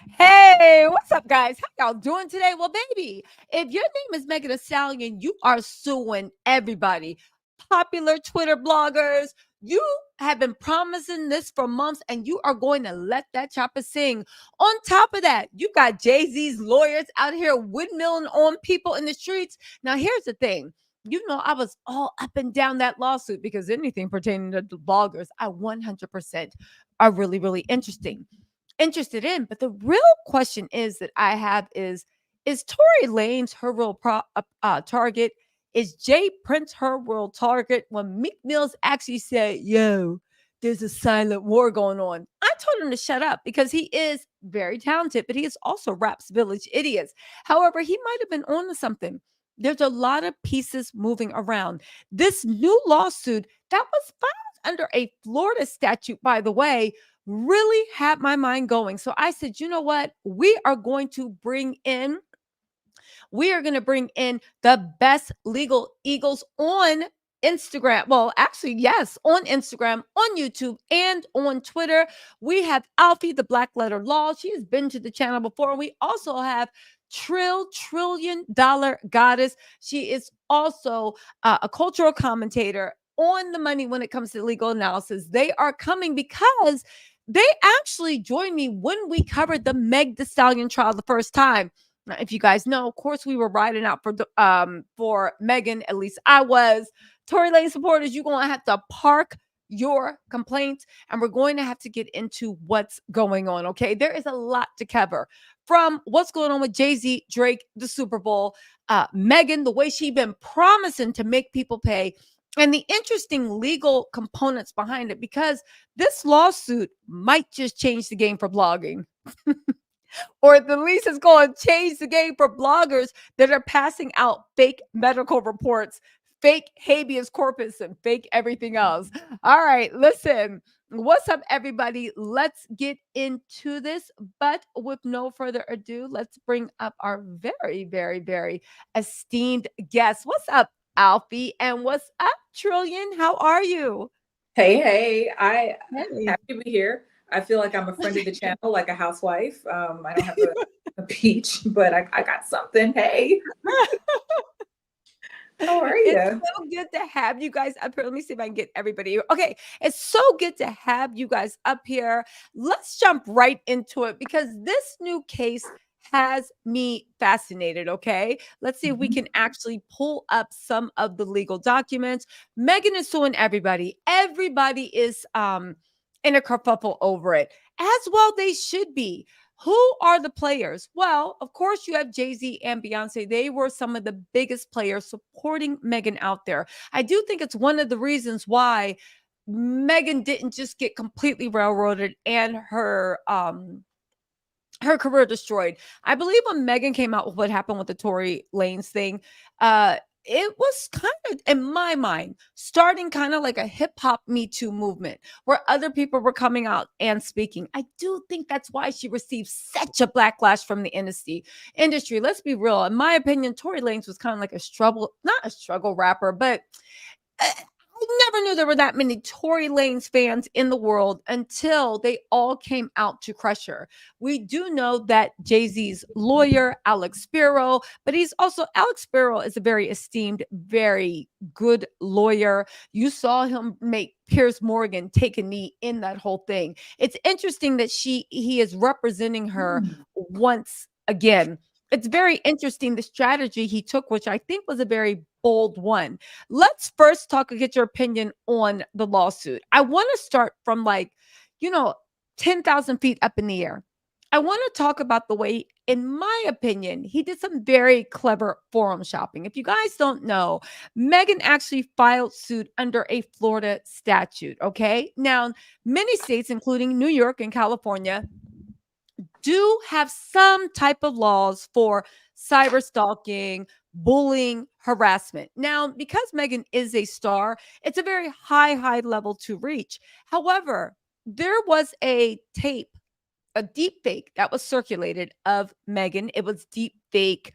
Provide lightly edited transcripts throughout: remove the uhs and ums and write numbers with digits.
Hey, what's up, guys? How y'all doing today? Well, baby, if your name is Megan Thee Stallion, you are suing everybody. Popular Twitter bloggers, you have been promising this for months, and you are going to let that chopper sing. On top of that, you got Jay-Z's lawyers out here windmilling on people in the streets. Now, here's the thing. I was all up and down that lawsuit because anything pertaining to the bloggers, I 100% are really, really interested in. But the real question is that I have is Tory Lanez her real target? Is Jay Prince her real target? When Meek Mills actually said, "Yo, there's a silent war going on," I told him to shut up because he is very talented, but he is also Raps Village idiots. However, he might have been on to something. There's a lot of pieces moving around. This new lawsuit that was filed under a Florida statute, by the way, really had my mind going. So I said, you know what? We are going to bring in the best legal eagles on Instagram. Well, actually, yes, on Instagram, on YouTube, and on Twitter. We have Alfie, the Black Letter Law. She has been to the channel before. We also have Trill, $1 trillion goddess. She is also a cultural commentator on the money when it comes to legal analysis. They are coming because they actually joined me when we covered the Meg Thee Stallion trial the first time. Now, if you guys know, of course, we were riding out for Megan. At least I was. Tory Lane supporters, you're gonna have to park your complaints, and we're going to have to get into what's going on. Okay, there is a lot to cover, from what's going on with Jay-Z, Drake, the Super Bowl, Megan, the way she been promising to make people pay, and the interesting legal components behind it, because this lawsuit might just change the game for blogging. Or at the least it's going to change the game for bloggers that are passing out fake medical reports, fake habeas corpus, and fake everything else. All right, listen. What's up, everybody? Let's get into this. But with no further ado, let's bring up our very, very, very esteemed guest. What's up, Alfie? And what's up, Trillion? How are you? Hey, I Hey. happy to be here. I feel like I'm a friend of the channel, like a housewife. I don't have a peach, but I got something. Hey, how are It's you? so good to have you guys up here. Let me see if I can get everybody. Okay, it's so good to have you guys up here. Let's jump right into it because this new case has me fascinated. Okay, let's see if we Mhm. can actually pull up some of the legal documents. Megan is suing everybody. Everybody is in a kerfuffle over it, as well they should be. Who are the players? Well, of course, you have Jay-Z and Beyonce. They were some of the biggest players supporting Megan out there. I do think it's one of the reasons why Megan didn't just get completely railroaded and her career destroyed. I believe when Megan came out with what happened with the Tory Lanez thing, it was kind of, in my mind, starting kind of like a hip hop Me Too movement where other people were coming out and speaking. I do think that's why she received such a backlash from the industry. Let's be real. In my opinion, Tory Lanez was kind of like not a struggle rapper, but I never knew there were that many Tory Lanez fans in the world until they all came out to crush her. We do know that Jay-Z's lawyer, Alex Spiro, but Alex Spiro is a very esteemed, very good lawyer. You saw him make Piers Morgan take a knee in that whole thing. It's interesting that he is representing her Mm. once again. It's very interesting the strategy he took, which I think was a very bold one. Let's first talk and get your opinion on the lawsuit. I want to start from you know, 10,000 feet up in the air. I want to talk about the way, in my opinion, he did some very clever forum shopping. If you guys don't know, Megan actually filed suit under a Florida statute. Okay. Now, many states, including New York and California, do have some type of laws for cyber stalking, bullying, harassment. Now, because Megan is a star, it's a very high level to reach. However, there was a tape, a deep fake that was circulated of Megan. It was deep fake,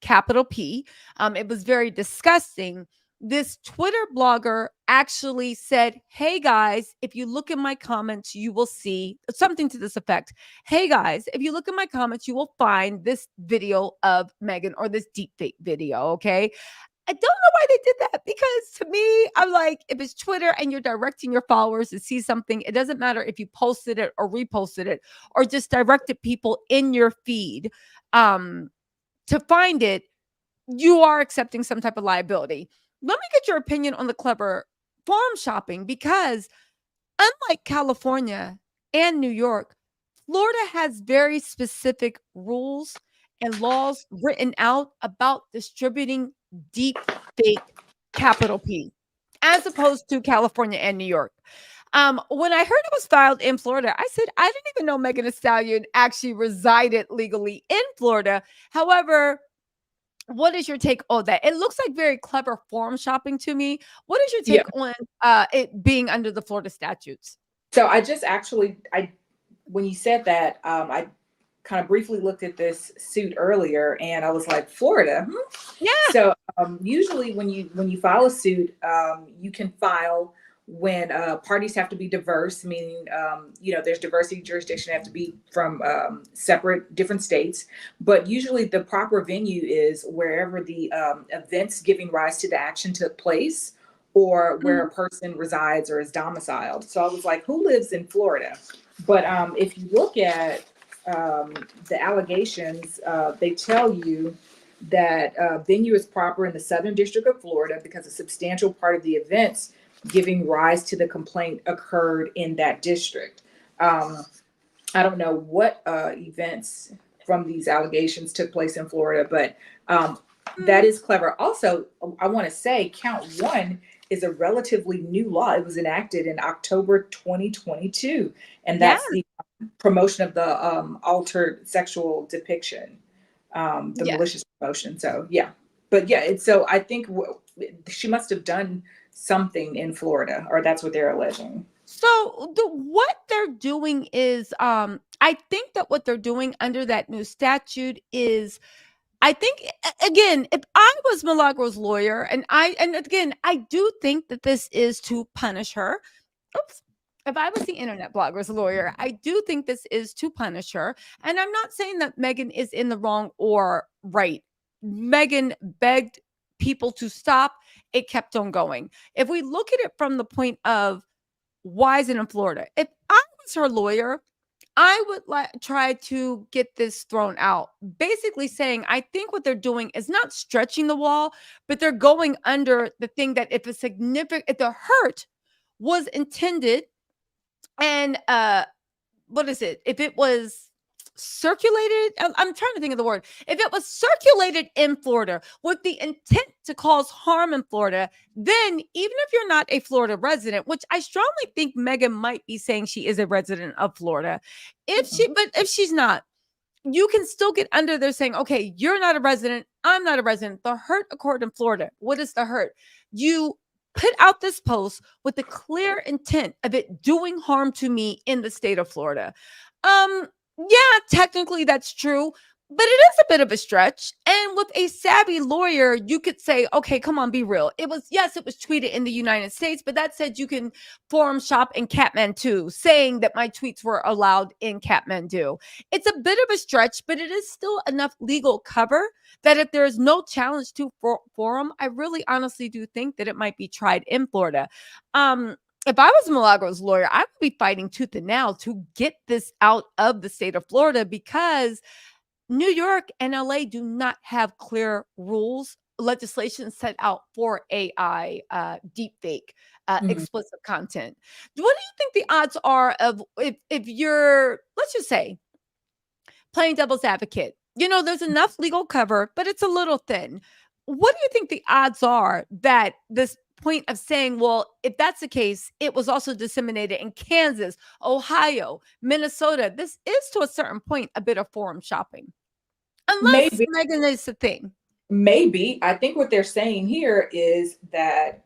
capital P. It was very disgusting. this Twitter blogger actually said, "Hey guys, if you look in my comments, you will see something to this effect. Hey guys, if you look in my comments, you will find this video of Megan or this deepfake video." Okay. I don't know why they did that, because to me, I'm like, if it's Twitter and you're directing your followers to see something, it doesn't matter if you posted it or reposted it or just directed people in your feed to find it, you are accepting some type of liability. Let me get your opinion on the clever farm shopping, because unlike California and New York, Florida has very specific rules and laws written out about distributing deep fake capital P, as opposed to California and New York. When I heard it was filed in Florida, I said, I didn't even know Megan Thee Stallion actually resided legally in Florida. However, what is your take on that? It looks like very clever forum shopping to me. What is your Yeah. take on it being under the Florida statutes? So I just actually, when you said that, I kind of briefly looked at this suit earlier, and I was like, Florida. Yeah. So usually when you file a suit, you can file when parties have to be diverse, meaning there's diversity jurisdiction, have to be from separate different states. But usually the proper venue is wherever the events giving rise to the action took place, or where a person resides or is domiciled. So I was like, who lives in Florida? But if you look at the allegations, they tell you that venue is proper in the Southern District of Florida because a substantial part of the events giving rise to the complaint occurred in that district. I don't know what events from these allegations took place in Florida, but that is clever. Also, I want to say count one is a relatively new law. It was enacted in October 2022, and Yeah. that's the promotion of the altered sexual depiction, the Yeah. malicious promotion. So yeah, but yeah, so I think she must have done something in Florida, or that's what they're alleging. So what they're doing is, I think that what they're doing under that new statute is, I think, again, if I was Milagros' lawyer, and again, I do think that this is to punish her. Oops. If I was the internet blogger's lawyer, I do think this is to punish her. And I'm not saying that Megan is in the wrong or right. Megan begged people to stop. It kept on going. If we look at it from the point of why is it in Florida? If I was her lawyer, I would try to get this thrown out. Basically saying, I think what they're doing is not stretching the wall, but they're going under the thing that if the hurt was intended, and what is it? If it was circulated, I'm trying to think of the word. If it was circulated in Florida with the intent to cause harm in Florida, then even if you're not a Florida resident, which I strongly think Megan might be saying she is a resident of Florida, if she's not, you can still get under there saying, okay, you're not a resident, I'm not a resident. The hurt occurred in Florida. What is the hurt? You put out this post with the clear intent of it doing harm to me in the state of Florida. Yeah, technically that's true, but it is a bit of a stretch. And with a savvy lawyer, you could say, okay, come on, be real. It was tweeted in the United States, but that said you can forum shop in Kathmandu, saying that my tweets were allowed in Kathmandu. It's a bit of a stretch, but it is still enough legal cover that if there is no challenge to forum, I really honestly do think that it might be tried in Florida. If I was Milagros' lawyer, I would be fighting tooth and nail to get this out of the state of Florida, because New York and LA do not have clear rules, legislation set out for AI, deepfake, Mhm. explicit content. What do you think the odds are of, if you're, let's just say, playing devil's advocate? There's enough legal cover, but it's a little thin. What do you think the odds are that this point of saying, well, if that's the case, it was also disseminated in Kansas, Ohio, Minnesota? This is to a certain point a bit of forum shopping. Unless Maybe, Megan is the thing. maybe. I think what they're saying here is that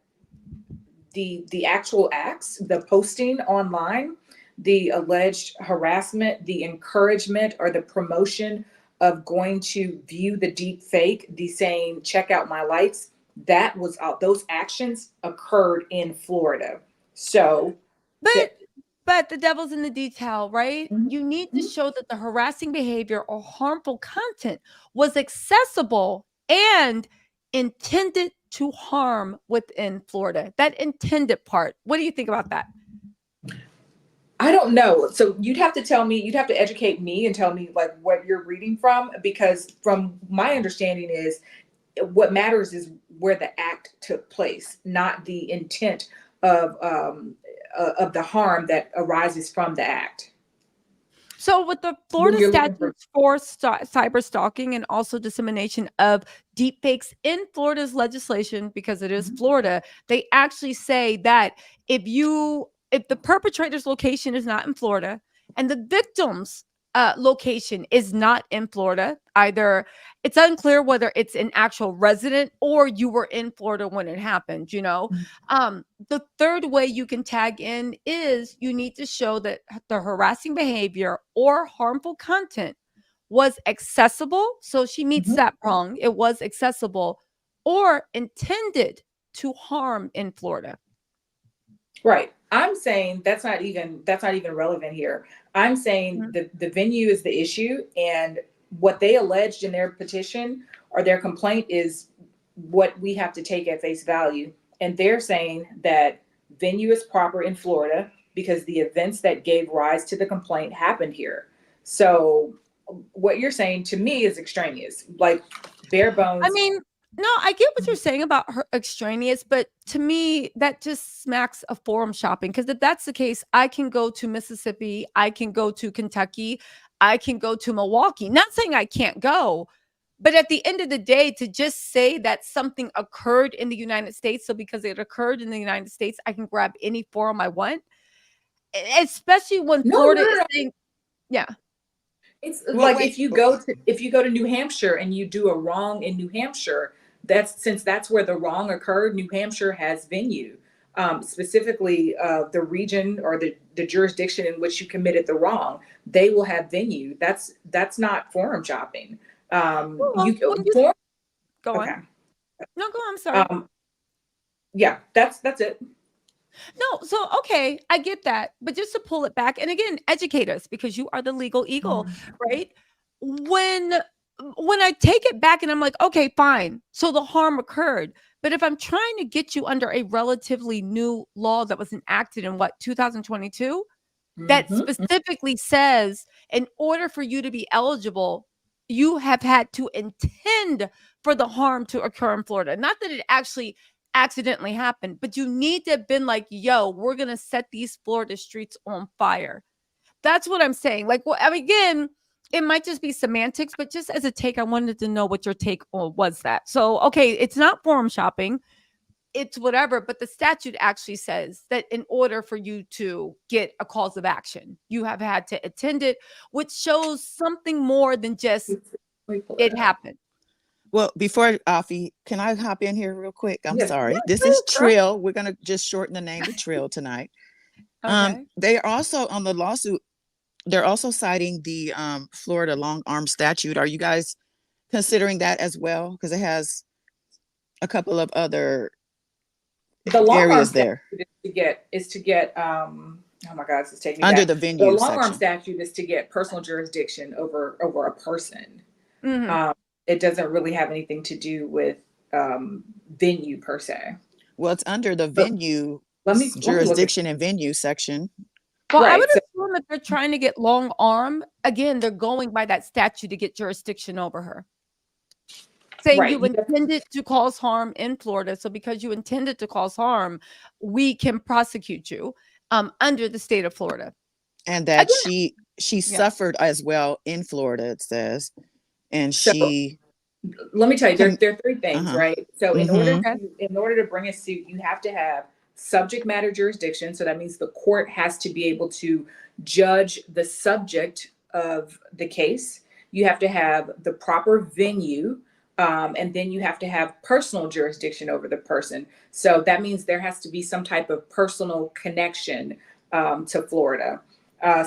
the actual acts, the posting online, the alleged harassment, the encouragement or the promotion of going to view the deep fake, the saying, check out my likes, that was those actions occurred in Florida. So that, But the devil's in the detail, right? mhm, You need to mhm. show that the harassing behavior or harmful content was accessible and intended to harm within Florida. That intended part. What do you think about that? I don't know. So you'd have to tell me, you'd have to educate me and tell me like what you're reading from, because from my understanding is what matters is where the act took place, not the intent of the harm that arises from the act. So, with the When Florida you're looking for, statutes for cyber stalking and also dissemination of deepfakes in Florida's legislation, because it is mhm, Florida, they actually say that if the perpetrator's location is not in Florida and the victim's location is not in Florida, either it's unclear whether it's an actual resident or you were in Florida when it happened, you know. mhm, The third way you can tag in is you need to show that the harassing behavior or harmful content was accessible. So she meets mhm. that prong. It was accessible or intended to harm in Florida. Right. I'm saying that's not even relevant here. I'm saying Mhm. the venue is the issue, and what they alleged in their petition or their complaint is what we have to take at face value. And they're saying that venue is proper in Florida because the events that gave rise to the complaint happened here. So what you're saying to me is extraneous, like bare I bones. mean, no, I get what you're saying about her extraneous, but to me, that just smacks of forum shopping. Because if that's the case, I can go to Mississippi, I can go to Kentucky, I can go to Milwaukee. Not saying I can't go, but at the end of the day, to just say that something occurred in the United States, so because it occurred in the United States, I can grab any forum I want, especially when No, no, Florida no, is no. saying, yeah. It's Well, like wait. if you go to New Hampshire and you do a wrong in New Hampshire, that's where the wrong occurred. New Hampshire has venue, specifically the region or the jurisdiction in which you committed the wrong. They will have venue. That's not forum shopping. Well, when you Forum. go Okay. on, no, go on, I'm sorry. Um, yeah, that's it. No, so okay, I get that. But just to pull it back, and again, educate us because you are the legal eagle, right? When when I take it back and I'm like, okay, fine. So the harm occurred. But if I'm trying to get you under a relatively new law that was enacted in what, 2022, that Mm-hmm. specifically says in order for you to be eligible, you have had to intend for the harm to occur in Florida. Not that it actually accidentally happened, but you need to have been like, yo, we're going to set these Florida streets on fire. That's what I'm saying. Like, well, I mean, again, it might just be semantics, but just as a take, I wanted to know what your take on was that. So, okay, it's not forum shopping, it's whatever, but the statute actually says that in order for you to get a cause of action, you have had to attend it, which shows something more than just Let me pull it it up. happened. Well, before Alfie, can I hop in here real quick? I'm Yes. sorry. This is Please, girl. Trill. We're gonna just shorten the name to Trill tonight. Okay. They are also on the lawsuit. They're also citing the Florida long arm statute. Are you guys considering that as well? Because it has a couple of other The long arm areas statute there is to get oh my God, this is taking me under back. the The venue long arm section. statute is to get personal jurisdiction over a person. Mhm. It doesn't really have anything to do with venue per se. Well, it's under the But venue let me look at jurisdiction and venue section. Well, I would right. So assume if they're trying to get long arm, again, they're going by that statute to get jurisdiction over her, saying right, you intended to cause harm in Florida. So because you intended to cause harm, we can prosecute you under the state of Florida. And that Again, she yeah. suffered as well in Florida, it says. And so she let me tell you, com- there are three things, uh-huh. right? So Mm-hmm. Okay. in order to bring a suit, you have to have subject matter jurisdiction. So that means the court has to be able to judge the subject of the case. You have to have the proper venue, and then you have to have personal jurisdiction over the person. So that means there has to be some type of personal connection to Florida.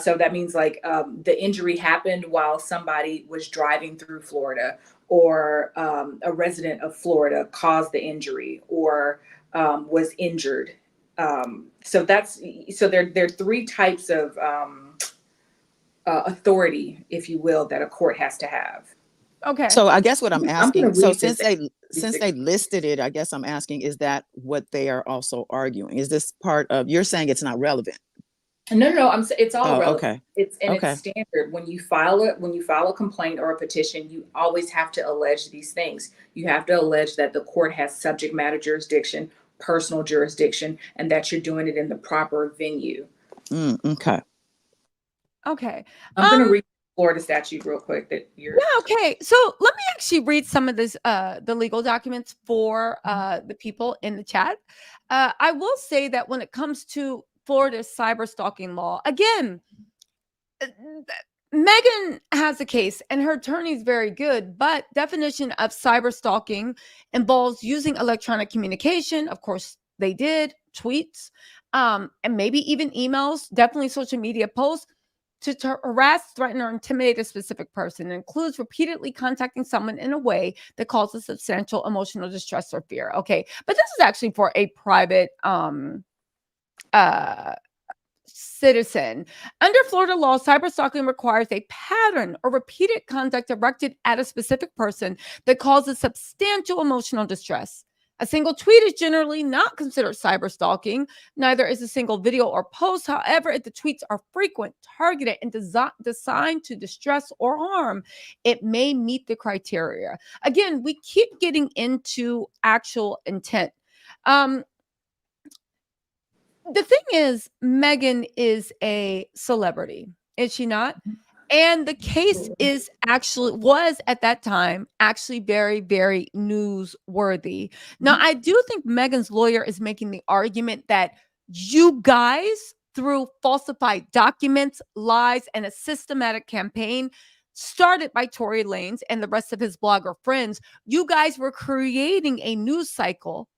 So that means like the injury happened while somebody was driving through Florida, or a resident of Florida caused the injury, or was injured. So there are three types of authority, if you will, that a court has to have. Okay. So I guess what I'm I'm going to asking, so read this. since they listed it, I guess I'm asking, is that what they are also arguing? Is this part of, you're saying it's not relevant? No. It's all Oh, relevant. okay. It's standard. When you file a complaint or a petition, you always have to allege these things. You have to allege that the court has subject matter jurisdiction, personal jurisdiction, and that you're doing it in the proper venue. Okay. Okay. I'm going to read the Florida statute real quick that you're. Yeah, okay. So let me actually read some of this, the legal documents for the people in the chat. I will say that when it comes to Florida's cyberstalking law, again, Megan has a case and her attorney is very good, but definition of cyberstalking involves using electronic communication. Of course, they did tweets, and maybe even emails, definitely social media posts to harass, threaten, or intimidate a specific person. It includes repeatedly contacting someone in a way that causes substantial emotional distress or fear. Okay, but this is actually for a private citizen. Under Florida law, cyberstalking requires a pattern or repeated conduct directed at a specific person that causes substantial emotional distress. A single tweet is generally not considered cyberstalking. Neither is a single video or post. However, if the tweets are frequent, targeted, and designed to distress or harm, it may meet the criteria. Again, we keep getting into actual intent. The thing is, Megan is a celebrity, is she not? And the case was at that time actually very, very newsworthy. Now, I do think Megan's lawyer is making the argument that you guys, through falsified documents, lies, and a systematic campaign started by Tory Lanez and the rest of his blogger friends, you guys were creating a news cycle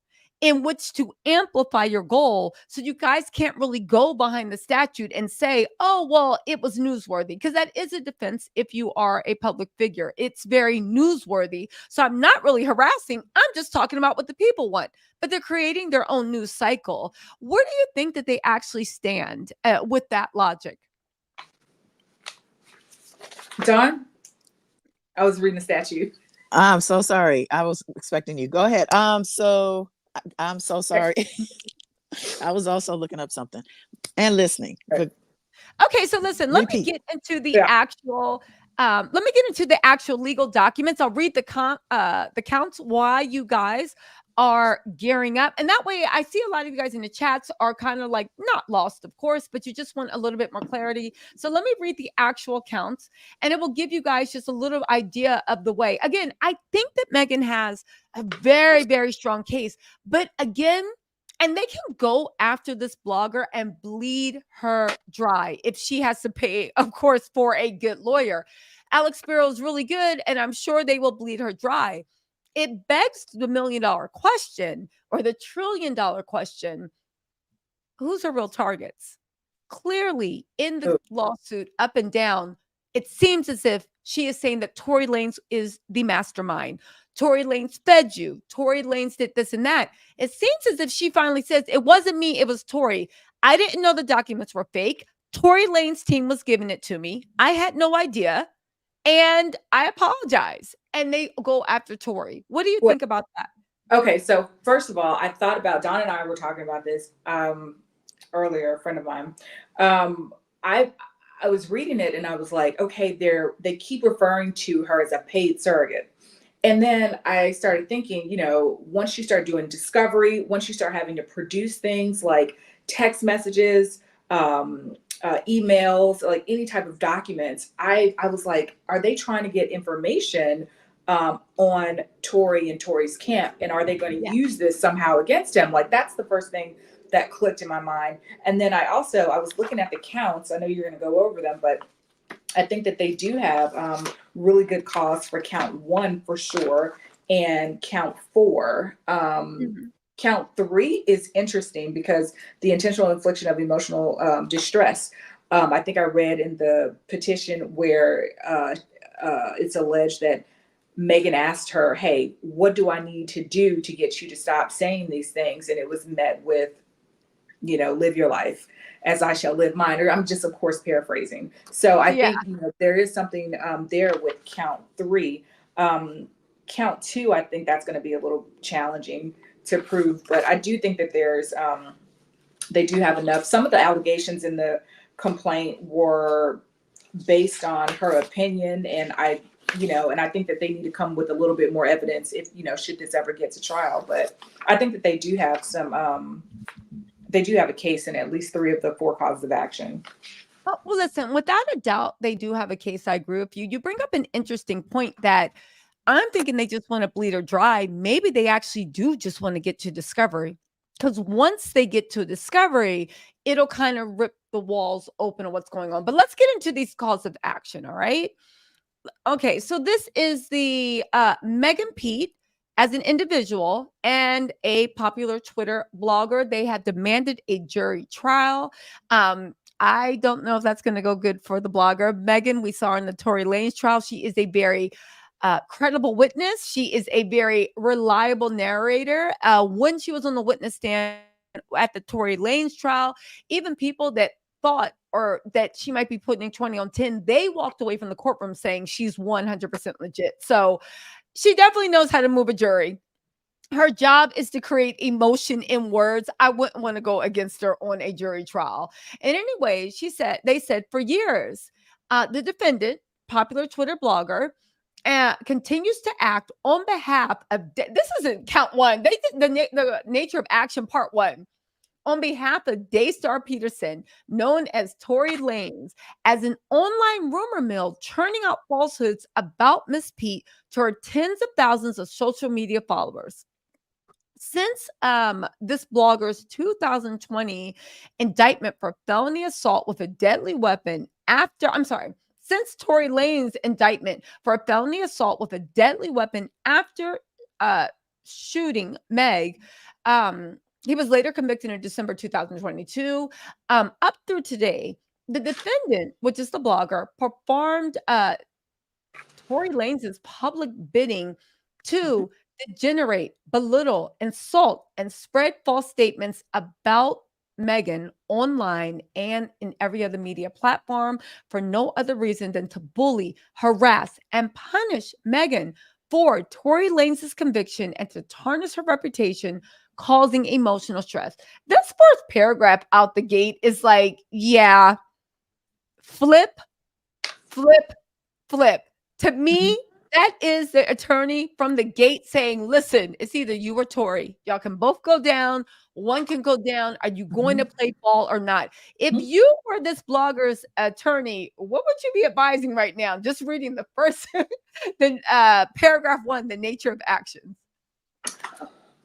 in which to amplify your goal. So you guys can't really go behind the statute and say, oh, well, it was newsworthy, because that is a defense if you are a public figure. It's very newsworthy. So I'm not really harassing. I'm just talking about what the people want, but they're creating their own news cycle. Where do you think that they actually stand with that logic? Dawn, I was reading the statute. I'm so sorry. I was expecting you. Go ahead. So I'm so sorry. I was also looking up something and listening. Right. Okay, so listen, let me get into the actual legal documents. I'll read the counts why you guys are gearing up. And that way I see a lot of you guys in the chats are kind of like not lost, of course, but you just want a little bit more clarity. So let me read the actual counts and it will give you guys just a little idea of the way. Again, I think that Megan has a very, very strong case, but again, and they can go after this blogger and bleed her dry if she has to pay, of course, for a good lawyer. Alex Spiro is really good, and I'm sure they will bleed her dry. It begs the $1 million question or the $1 trillion question. Who's her real targets? Clearly, in the lawsuit, up and down, it seems as if she is saying that Tory Lanez is the mastermind. Tory Lanez fed you. Tory Lanez did this and that. It seems as if she finally says, it wasn't me, it was Tory. I didn't know the documents were fake. Tory Lanez's team was giving it to me. I had no idea. And I apologize. And they go after Tory. What do you think about that? Okay, so first of all, I thought about, Don and I were talking about this earlier, a friend of mine. I was reading it and I was like, okay, they keep referring to her as a paid surrogate. And then I started thinking, you know, once you start doing discovery, once you start having to produce things like text messages, emails, like any type of documents, I was like, are they trying to get information on Tory and Tory's camp? And are they going to use this somehow against him? Like, that's the first thing that clicked in my mind. And then I was looking at the counts. I know you're going to go over them, but I think that they do have really good cause for count 1 for sure, and count 4. Count 3 is interesting because the intentional infliction of emotional distress. I think I read in the petition where it's alleged that Megan asked her, "Hey, what do I need to do to get you to stop saying these things?" And it was met with, live your life as I shall live mine. Or I'm just, of course, paraphrasing. So I Yeah. think there is something there with count three. Count two, I think that's going to be a little challenging to prove, but I do think that they do have enough. Some of the allegations in the complaint were based on her opinion, and I think that they need to come with a little bit more evidence if should this ever get to trial. But I think that they do have a case in at least 3 of the 4 causes of action. Oh, well, listen, without a doubt, they do have a case. I agree with you. You bring up an interesting point that I'm thinking they just want to bleed her dry. Maybe they actually do just want to get to discovery. Because once they get to discovery, it'll kind of rip the walls open of what's going on. But let's get into these calls of action. All right. Okay. So this is the Megan Pete as an individual and a popular Twitter blogger. They have demanded a jury trial. I don't know if that's going to go good for the blogger. Megan, we saw her in the Tory Lanez trial. She is a very credible witness. She is a very reliable narrator. When she was on the witness stand at the Tory Lanez trial, even people that thought or that she might be putting 20 on 10, they walked away from the courtroom saying she's 100% legit. So she definitely knows how to move a jury. Her job is to create emotion in words. I wouldn't want to go against her on a jury trial. And anyway, they said for years, the defendant, popular Twitter blogger, continues to act on behalf of, this isn't count one. They did the nature of action part one. On behalf of Daystar Peterson, known as Tory Lanez, as an online rumor mill churning out falsehoods about Miss Pete to her tens of thousands of social media followers. Since this blogger's 2020 indictment for felony assault with a deadly weapon since Tory Lanez's indictment for a felony assault with a deadly weapon after shooting Meg, he was later convicted in December 2022. Up through today, the defendant, which is the blogger, performed Tory Lanez's public bidding to degenerate, belittle, insult, and spread false statements about Megan online and in every other media platform for no other reason than to bully, harass, and punish Megan for Tory Lanez's conviction and to tarnish her reputation, causing emotional stress. This first paragraph out the gate is like, yeah, flip, flip, flip. To me, that is the attorney from the gate saying, listen, it's either you or Tory. Y'all can both go down. One can go down. Are you going to play ball or not? If you were this blogger's attorney, what would you be advising right now? Just reading the first paragraph one, the nature of actions.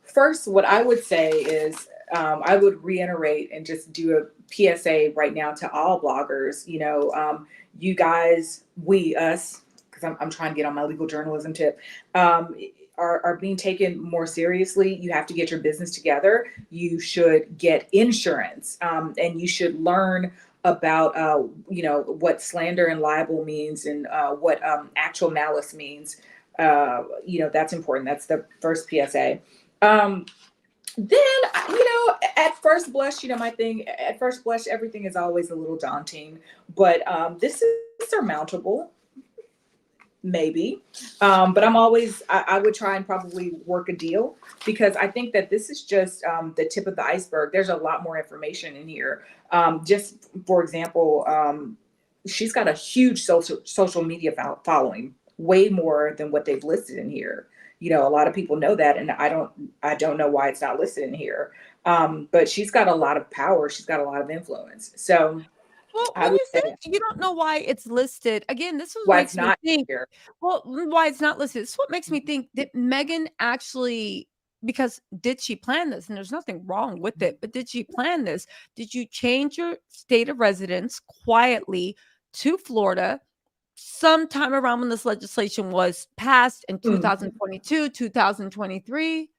First, what I would say is I would reiterate and just do a PSA right now to all bloggers. You guys, us, because I'm trying to get on my legal journalism tip, are being taken more seriously. You have to get your business together. You should get insurance, and you should learn about what slander and libel means and what actual malice means. That's important. That's the first PSA. Then, at first blush, my thing, at first blush, everything is always a little daunting, but this is surmountable, maybe. But I would try and probably work a deal, because I think that this is just the tip of the iceberg. There's a lot more information in here. Just for example, she's got a huge social media following, way more than what they've listed in here. A lot of people know that, and I don't know why it's not listed in here. But she's got a lot of power. She's got a lot of influence. So Well, I when would you say say you don't know why it's listed, again, this is what why it's makes me not think. here. Well, why it's not listed. This is what makes me think that Megan actually, because did she plan this? And there's nothing wrong with it, but did she plan this? Did you change your state of residence quietly to Florida sometime around when this legislation was passed in 2022, 2023?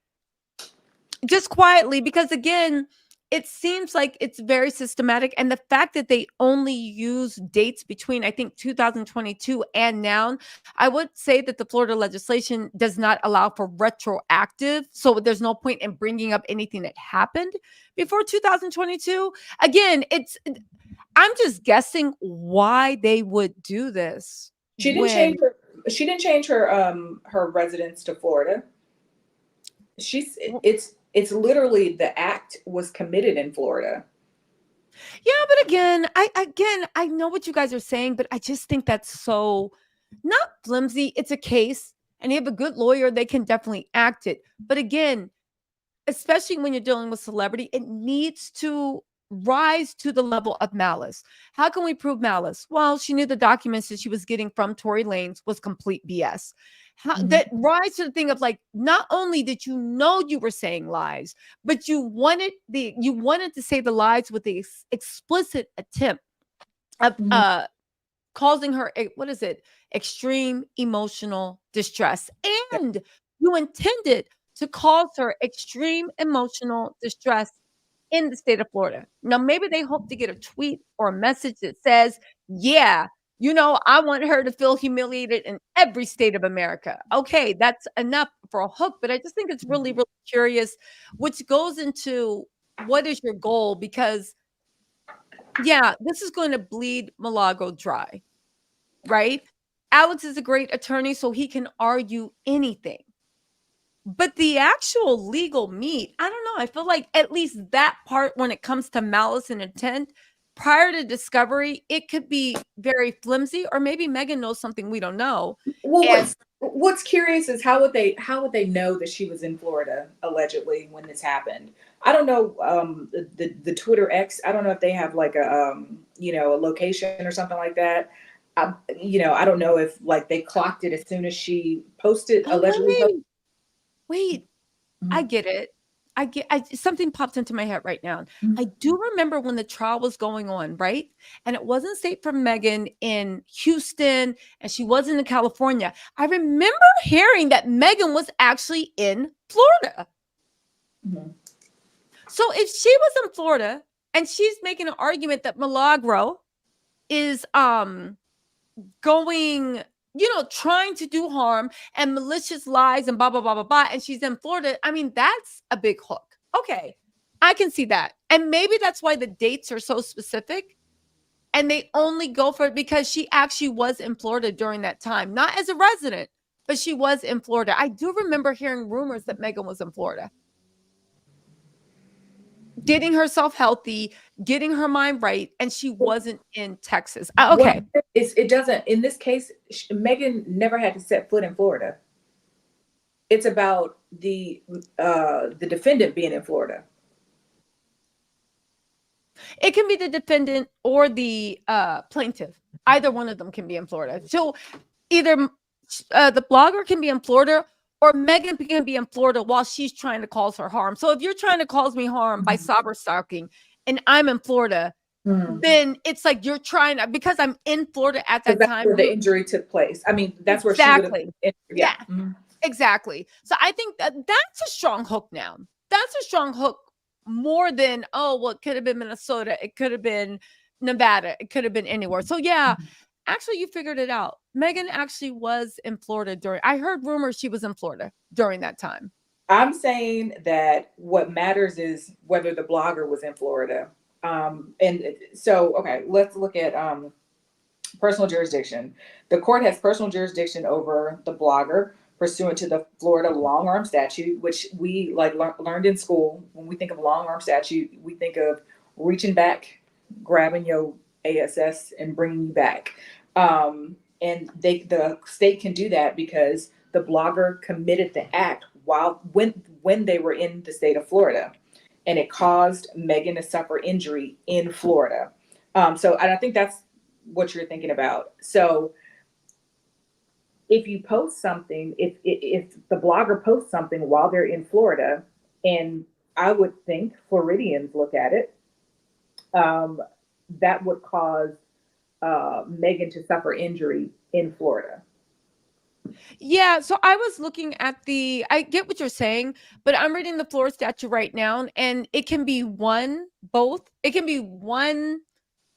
Just quietly, because again, it seems like it's very systematic. And the fact that they only use dates between, I think, 2022 and now, I would say that the Florida legislation does not allow for retroactive. So there's no point in bringing up anything that happened before 2022. Again, I'm just guessing why they would do this She didn't when. change her. She didn't change her residence to Florida. It's literally the act was committed in Florida. Yeah, but I know what you guys are saying, but I just think that's so not flimsy. It's a case, and you have a good lawyer, they can definitely act it. But again, especially when you're dealing with celebrity, it needs to rise to the level of malice. How can we prove malice? Well, she knew the documents that she was getting from Tory Lanez was complete BS. That rise to the thing of like, not only did you know you were saying lies, but you wanted to say the lies with the explicit attempt of causing her extreme emotional distress, and you intended to cause her extreme emotional distress in the state of Florida. Now, maybe they hope to get a tweet or a message that says, yeah, I want her to feel humiliated in every state of America. Okay, that's enough for a hook, but I just think it's really, really curious, which goes into what is your goal? Because, yeah, this is going to bleed Milagro dry, right? Alex is a great attorney, so he can argue anything. But the actual legal meat, I don't know. I feel like at least that part, when it comes to malice and intent, prior to discovery, it could be very flimsy, or maybe Megan knows something we don't know. Well, And what's curious is how would they know that she was in Florida allegedly when this happened? I don't know, the Twitter X. I don't know if they have like a location or something like that. I don't know if like they clocked it as soon as she posted allegedly. wait, I get it. Something pops into my head right now. Mhm. I do remember when the trial was going on, right? And it wasn't safe for Megan in Houston, and she wasn't in California. I remember hearing that Megan was actually in Florida. Mhm. So if she was in Florida and she's making an argument that Milagro is going, trying to do harm and malicious lies and blah, blah, blah, blah, blah, and she's in Florida, I mean, that's a big hook. Okay, I can see that. And maybe that's why the dates are so specific. And they only go for it because she actually was in Florida during that time, not as a resident, but she was in Florida. I do remember hearing rumors that Megan was in Florida, getting herself healthy, getting her mind right, and she wasn't in Texas. What Okay. it doesn't in this case. Megan never had to set foot in Florida. It's about the defendant being in Florida. It can be the defendant or the plaintiff. Either one of them can be in Florida. So either the blogger can be in Florida, or Megan can be in Florida while she's trying to cause her harm. So if you're trying to cause me harm by cyberstalking and I'm in Florida, then it's like you're trying to, because I'm in Florida at Because that that's time. where the injury took place. I mean, that's where she would have Exactly. been. Yeah. Exactly. So I think that's a strong hook now. That's a strong hook more than, oh, well, it could have been Minnesota. It could have been Nevada. It could have been anywhere. So yeah, actually you figured it out. Megan actually was in Florida I heard rumors she was in Florida during that time. I'm saying that what matters is whether the blogger was in Florida. And so, okay, let's look at personal jurisdiction. The court has personal jurisdiction over the blogger pursuant to the Florida long arm statute, which we learned in school. When we think of long arm statute, we think of reaching back, grabbing your ASS and bringing you back. And the state can do that because the blogger committed the act when they were in the state of Florida, and it caused Megan to suffer injury in Florida. So and I think that's what you're thinking about. So if you post something, if the blogger posts something while they're in Florida, and I would think Floridians look at it, that would cause Megan to suffer injury in Florida. Yeah, so I was looking at I get what you're saying, but I'm reading the Florida statute right now, and it can be one, both. It can be one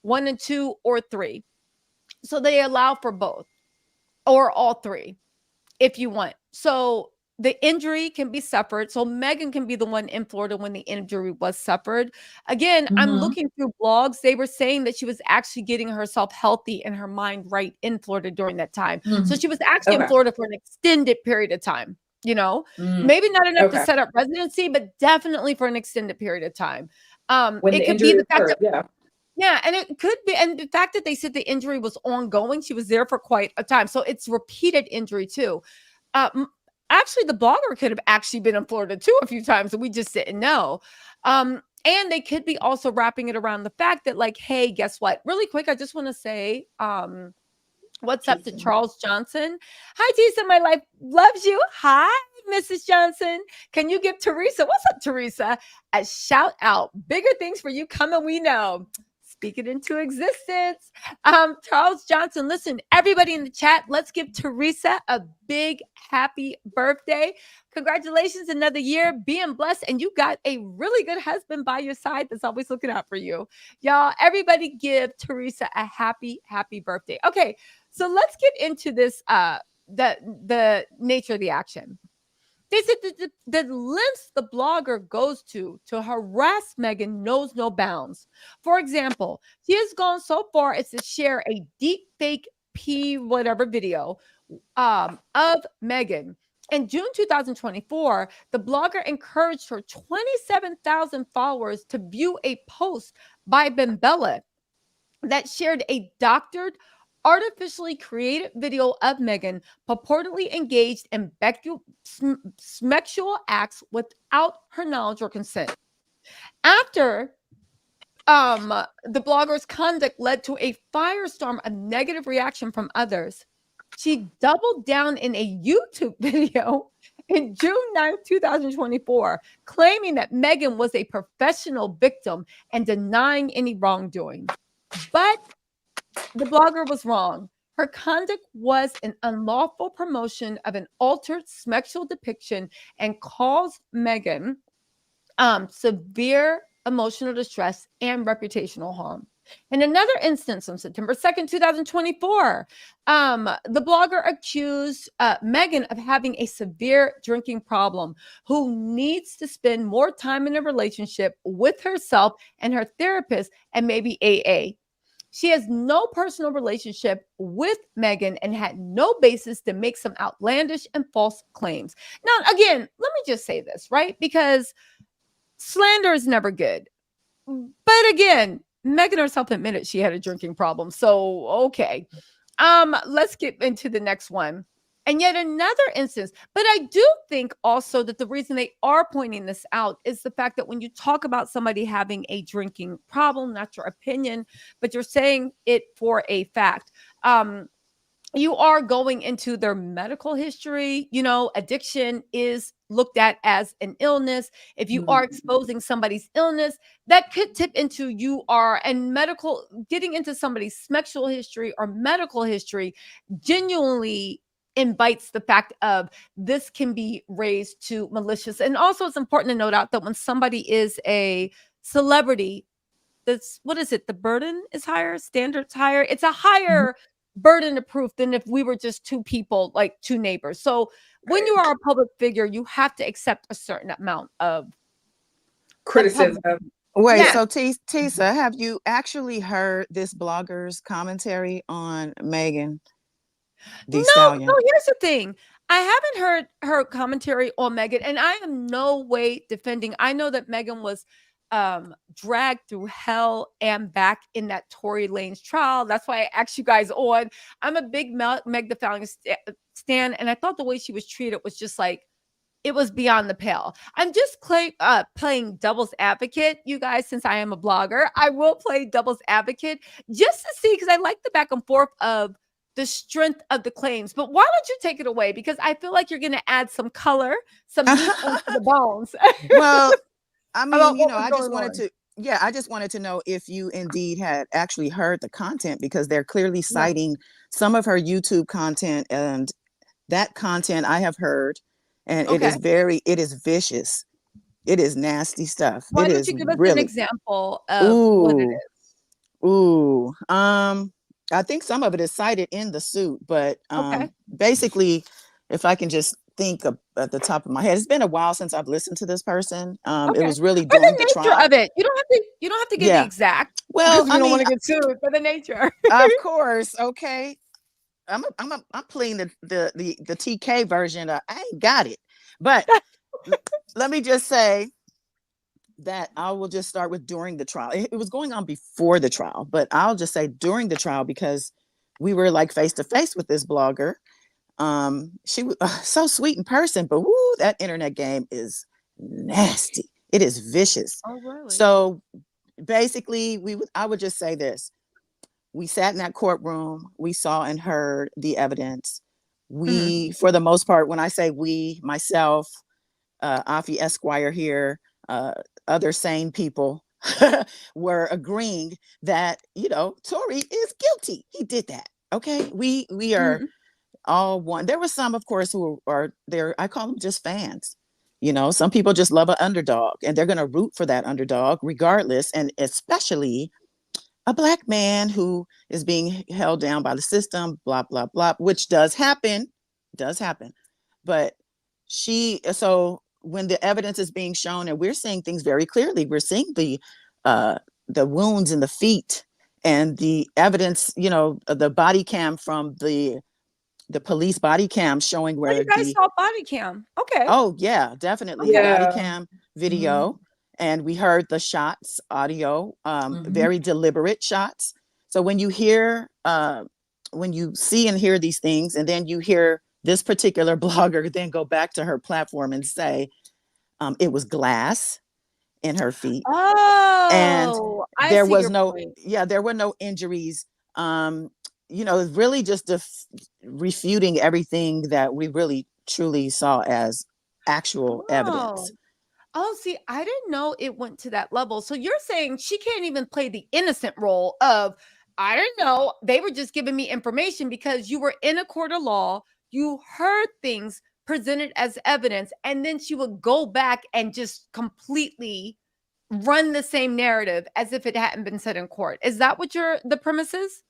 and two, or three. So they allow for both or all three if you want. So the injury can be suffered. So Megan can be the one in Florida when the injury was suffered. Again, I'm Mm-hmm. looking through blogs. They were saying that she was actually getting herself healthy and her mind right in Florida during that time. So Mm-hmm. she was actually in Okay. Florida for an extended period of time, Mm. maybe not enough to Okay. set up residency, but definitely for an extended period of time. When It the could be injury the fact occurred, that yeah. yeah, and it could be, and the fact that they said the injury was ongoing, she was there for quite a time. So it's repeated injury too. Um, Actually, the blogger could have actually been in Florida too a few times, and we just didn't know. And they could be also wrapping it around the fact that, like, hey, guess what? Really quick, I just want to say, what's up to Jason. Charles Johnson? Hi, Tisa, my life loves you. Hi, Mrs. Johnson. Can you give Teresa, what's up, Teresa, a shout out? Bigger things for you coming, we know. Speak it into existence. Charles Johnson, listen, everybody in the chat, let's give Teresa a big happy birthday. Congratulations, another year, being blessed, and you got a really good husband by your side that's always looking out for you. Y'all, everybody give Teresa a happy birthday. Okay, so let's get into this the nature of the action. They said the lengths the blogger goes to harass Megan knows no bounds. For example, she has gone so far as to share a deep fake P whatever video of Megan. In June 2024, the blogger encouraged her 27,000 followers to view a post by Bembella that shared a doctored, artificially created video of Megan purportedly engaged in sexual acts without her knowledge or consent. After the blogger's conduct led to a firestorm of negative reaction from others, she doubled down in a YouTube video in June 9th, 2024, claiming that Megan was a professional victim and denying any wrongdoing. But the blogger was wrong. Her conduct was an unlawful promotion of an altered sexual depiction and caused Megan severe emotional distress and reputational harm. In another instance on September 2nd, 2024, the blogger accused Megan of having a severe drinking problem, who needs to spend more time in a relationship with herself and her therapist and maybe AA. She has no personal relationship with Megan and had no basis to make some outlandish and false claims. Now, again, let me just say this, right? Because slander is never good. But again, Megan herself admitted she had a drinking problem. So, okay. Let's get into the next one. And yet another instance, but I do think also that the reason they are pointing this out is the fact that when you talk about somebody having a drinking problem, not your opinion, but you're saying it for a fact. You are going into their medical history. Addiction is looked at as an illness. If you are exposing somebody's illness, that could tip into getting into somebody's sexual history or medical history genuinely invites the fact of this can be raised to malicious. And also it's important to note out that when somebody is a celebrity, what is it? The burden is higher, standards higher. It's a higher burden of proof than if we were just two people, like two neighbors. So when you are a public figure, you have to accept a certain amount of Criticism. Wait, Yeah. so Tisa, have you actually heard this blogger's commentary on Megan Thee Stallion? No, here's the thing. I haven't heard her commentary on Megan, and I am no way defending. I know that Megan was dragged through hell and back in that Tory Lanez trial. That's why I asked you guys on. I'm a big Meg the Stallion stan, and I thought the way she was treated was just like, it was beyond the pale. I'm just playing devil's advocate, you guys, since I am a blogger. I will play devil's advocate just to see, because I like the back and forth of the strength of the claims. But why don't you take it away? Because I feel like you're going to add some color, some meat onto the bones. Well, I mean, About what I was just going wanted on. to, yeah, I just wanted to know if you indeed had actually heard the content, because they're clearly Yeah. citing some of her YouTube content and that content I have heard, and Okay. it is vicious. It is nasty stuff. Why It don't is you give us an really, example of what it ooh, is? ooh. I think some of it is cited in the suit, but Okay. basically, if I can just think of, at the top of my head, it's been a while since I've listened to this person. It Okay. was really For during the the nature trial. of it. You don't have to give the Yeah. exact Well, because we I don't want mean, to get sued for the nature. of course, okay. I'm playing the TK version. I ain't got it, but let me just say that I will just start with during the trial. It was going on before the trial, but I'll just say during the trial because we were like face to face with this blogger. She was so sweet in person, but woo, that internet game is nasty. It is vicious. Oh, really? So basically, I would just say this: we sat in that courtroom, we saw and heard the evidence. Mhm. We, for the most part, when I say we, myself, Alfie Esquire here, other sane people were agreeing that, Tory is guilty. He did that. Okay. We are Mhm. all one. There were some, of course, who are there. I call them just fans. Some people just love an underdog and they're going to root for that underdog regardless. And especially a black man who is being held down by the system, blah, blah, blah, which does happen. But so when the evidence is being shown and we're seeing things very clearly, we're seeing the wounds in the feet and the evidence, the body cam from the police body cam showing Oh, you where guys saw body cam. Okay. oh yeah, definitely Okay. body Yeah. cam Mhm. video, and we heard the shots, audio, Mhm. very deliberate shots. So when you see and hear these things, and then you hear this particular blogger then go back to her platform and say it was glass in her feet, and Oh, I there see was your no, point. yeah, there were no injuries. Really just refuting everything that we really truly saw as actual Oh. evidence. Oh, see, I didn't know it went to that level. So you're saying she can't even play the innocent role of, I don't know, they were just giving me information because you were in a court of law, you heard things presented as evidence, and then she would go back and just completely run the same narrative as if it hadn't been said in court. Is that what the premise is?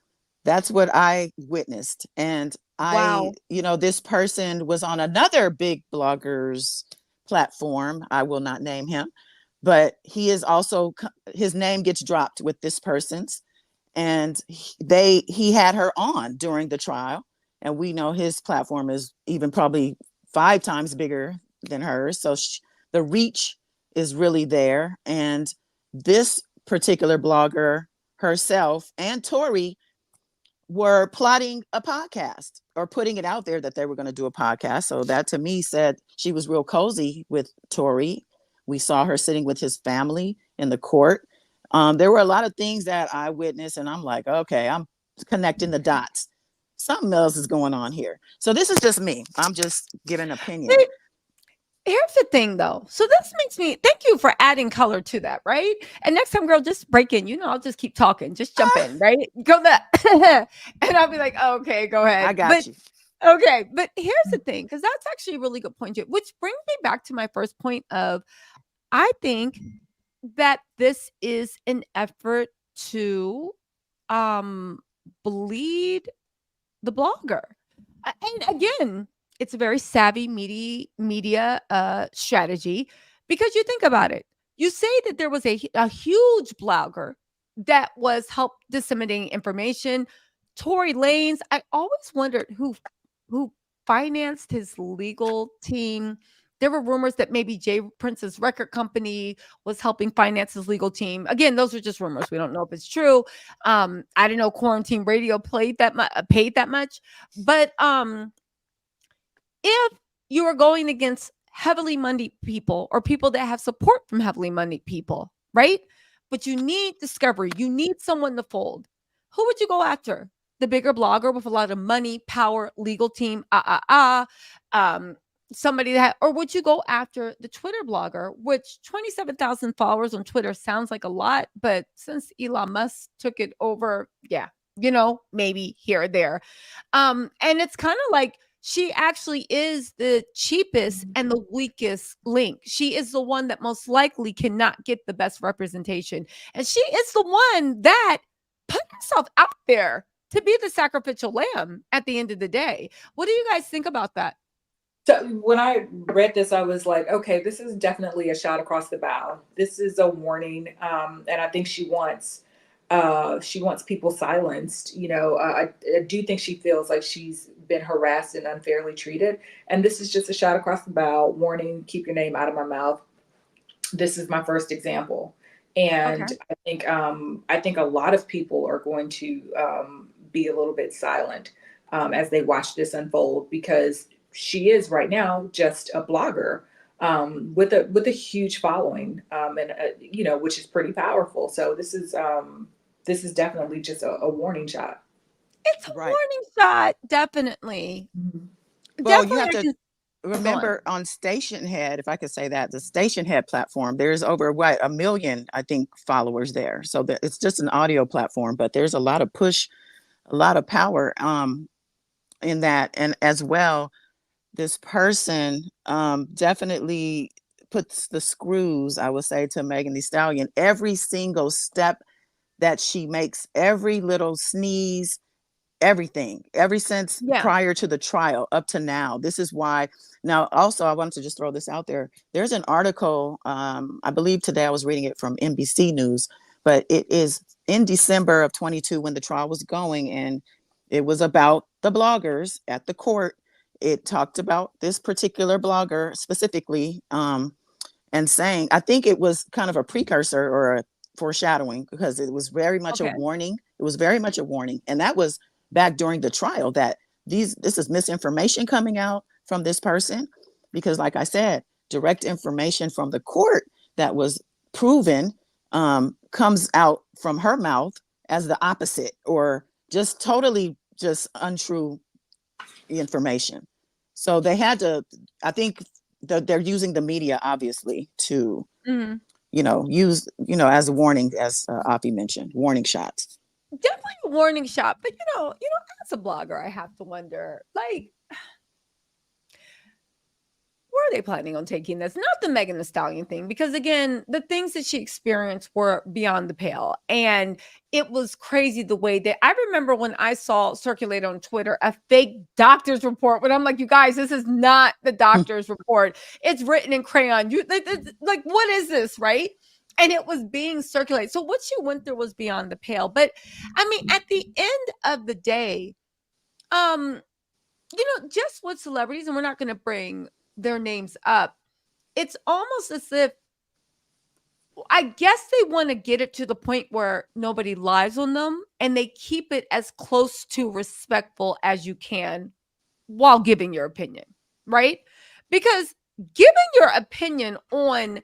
That's what I witnessed. And Wow. this person was on another big blogger's platform. I will not name him, but he is also, his name gets dropped with this person's. And he had her on during the trial. And we know his platform is even probably 5 times bigger than hers. So the reach is really there. And this particular blogger herself and Tory were plotting a podcast or putting it out there that they were going to do a podcast. So that to me said she was real cozy with Tory. We saw her sitting with his family in the court. There were a lot of things that I witnessed, and I'm like, okay, I'm connecting the dots. Something else is going on here. So this is just me. I'm just giving an opinion. See, here's the thing though. So this makes me thank you for adding color to that, right? And next time, girl, just break in. I'll just keep talking. Just jump in, right? Go that. And I'll be like, oh, okay, go I ahead. got you. Okay, but here's the thing, because that's actually a really good point, too, which brings me back to my first point of I think that this is an effort to um bleed the blogger. And again, it's a very savvy media strategy because you think about it. You say that there was a huge blogger that was help disseminating information. Tory Lanez. I always wondered who financed his legal team. There were rumors that maybe Jay Prince's record company was helping finance his legal team. Again, those are just rumors. We don't know if it's true. I didn't know Quarantine Radio paid that much. But if you are going against heavily moneyed people or people that have support from heavily moneyed people, right? But you need discovery, you need someone to fold. Who would you go after? The bigger blogger with a lot of money, power, legal team, um, somebody that, or would you go after the Twitter blogger, which 27,000 followers on Twitter sounds like a lot, but since Elon Musk took it over, yeah, maybe here or there. And it's kind of like she actually is the cheapest and the weakest link. She is the one that most likely cannot get the best representation. And she is the one that put herself out there to be the sacrificial lamb at the end of the day. What do you guys think about that? So when I read this, I was like, okay, this is definitely a shot across the bow. This is a warning, and I think she wants people silenced. I do think she feels like she's been harassed and unfairly treated, and this is just a shot across the bow. Warning: keep your name out of my mouth. This is my first example, Okay. and I think a lot of people are going to be a little bit silent as they watch this unfold, because she is right now just a blogger with a huge following, and which is pretty powerful. So this is definitely just a warning shot. It's a Right. warning shot, definitely. Mhm. Well, you Definitely, have I to can go on. remember on Station Head, if I could say that, the Station Head platform, there's over what, 1 million, I think, followers there. So it's just an audio platform, but there's a lot of push, a lot of power in that. And as well, this person definitely puts the screws, I would say, to Megan Thee Stallion. Every single step that she makes, every little sneeze, everything, ever since Yeah. prior to the trial up to now. This is why. Now, also, I wanted to just throw this out there. There's an article, I believe today I was reading it from NBC News, but it is in December of 22 when the trial was going, and it was about the bloggers at the court. It talked about this particular blogger specifically, and saying, I think it was kind of a precursor or a foreshadowing, because it was very much a Okay. warning. It was very much a warning. And that was back during the trial, that this is misinformation coming out from this person. Because like I said, direct information from the court that was proven comes out from her mouth as the opposite, or just totally just untrue information. So they had to, I think they're using the media obviously to, Mhm. use, as a warning, as Afi mentioned, warning shots. Definitely a warning shot, but as a blogger, I have to wonder, like, where are they planning on taking this? Not the Megan Thee Stallion thing, because again, the things that she experienced were beyond the pale. And it was crazy the way that I remember when I saw circulate on Twitter a fake doctor's report, when I'm like, you guys, this is not the doctor's report. It's written in crayon. Like, what is this, right? And it was being circulated. So what she went through was beyond the pale. But I mean, at the end of the day, um, just with celebrities, and we're not going to bring their names up, it's almost as if, I guess they want to get it to the point where nobody lies on them and they keep it as close to respectful as you can while giving your opinion, right? Because giving your opinion on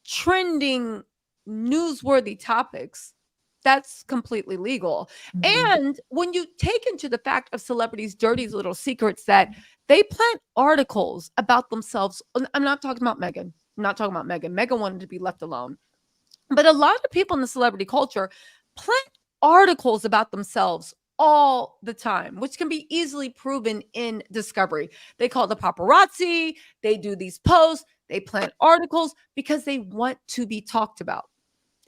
trending newsworthy topics, that's completely legal. Mhm. And when you take into the fact of celebrities' dirty little secrets that they plant articles about themselves. I'm not talking about Megan. I'm not talking about Megan. Megan wanted to be left alone. But a lot of people in the celebrity culture plant articles about themselves all the time, which can be easily proven in discovery. They call the paparazzi, they do these posts, they plant articles because they want to be talked about.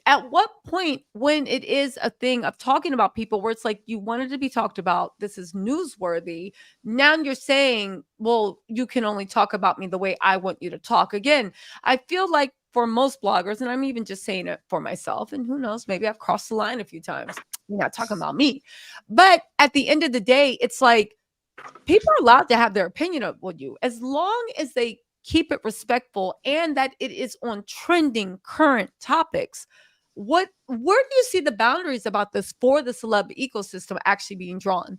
At what point, when it is a thing of talking about people where it's like you wanted to be talked about, this is newsworthy, now you're saying, well, you can only talk about me the way I want you to talk. Again, I feel like for most bloggers, and I'm even just saying it for myself, and who knows, maybe I've crossed the line a few times. You're not talking about me. But at the end of the day, it's like people are allowed to have their opinion of you as long as they keep it respectful and that it is on trending current topics. Where do you see the boundaries about this for the celeb ecosystem actually being drawn?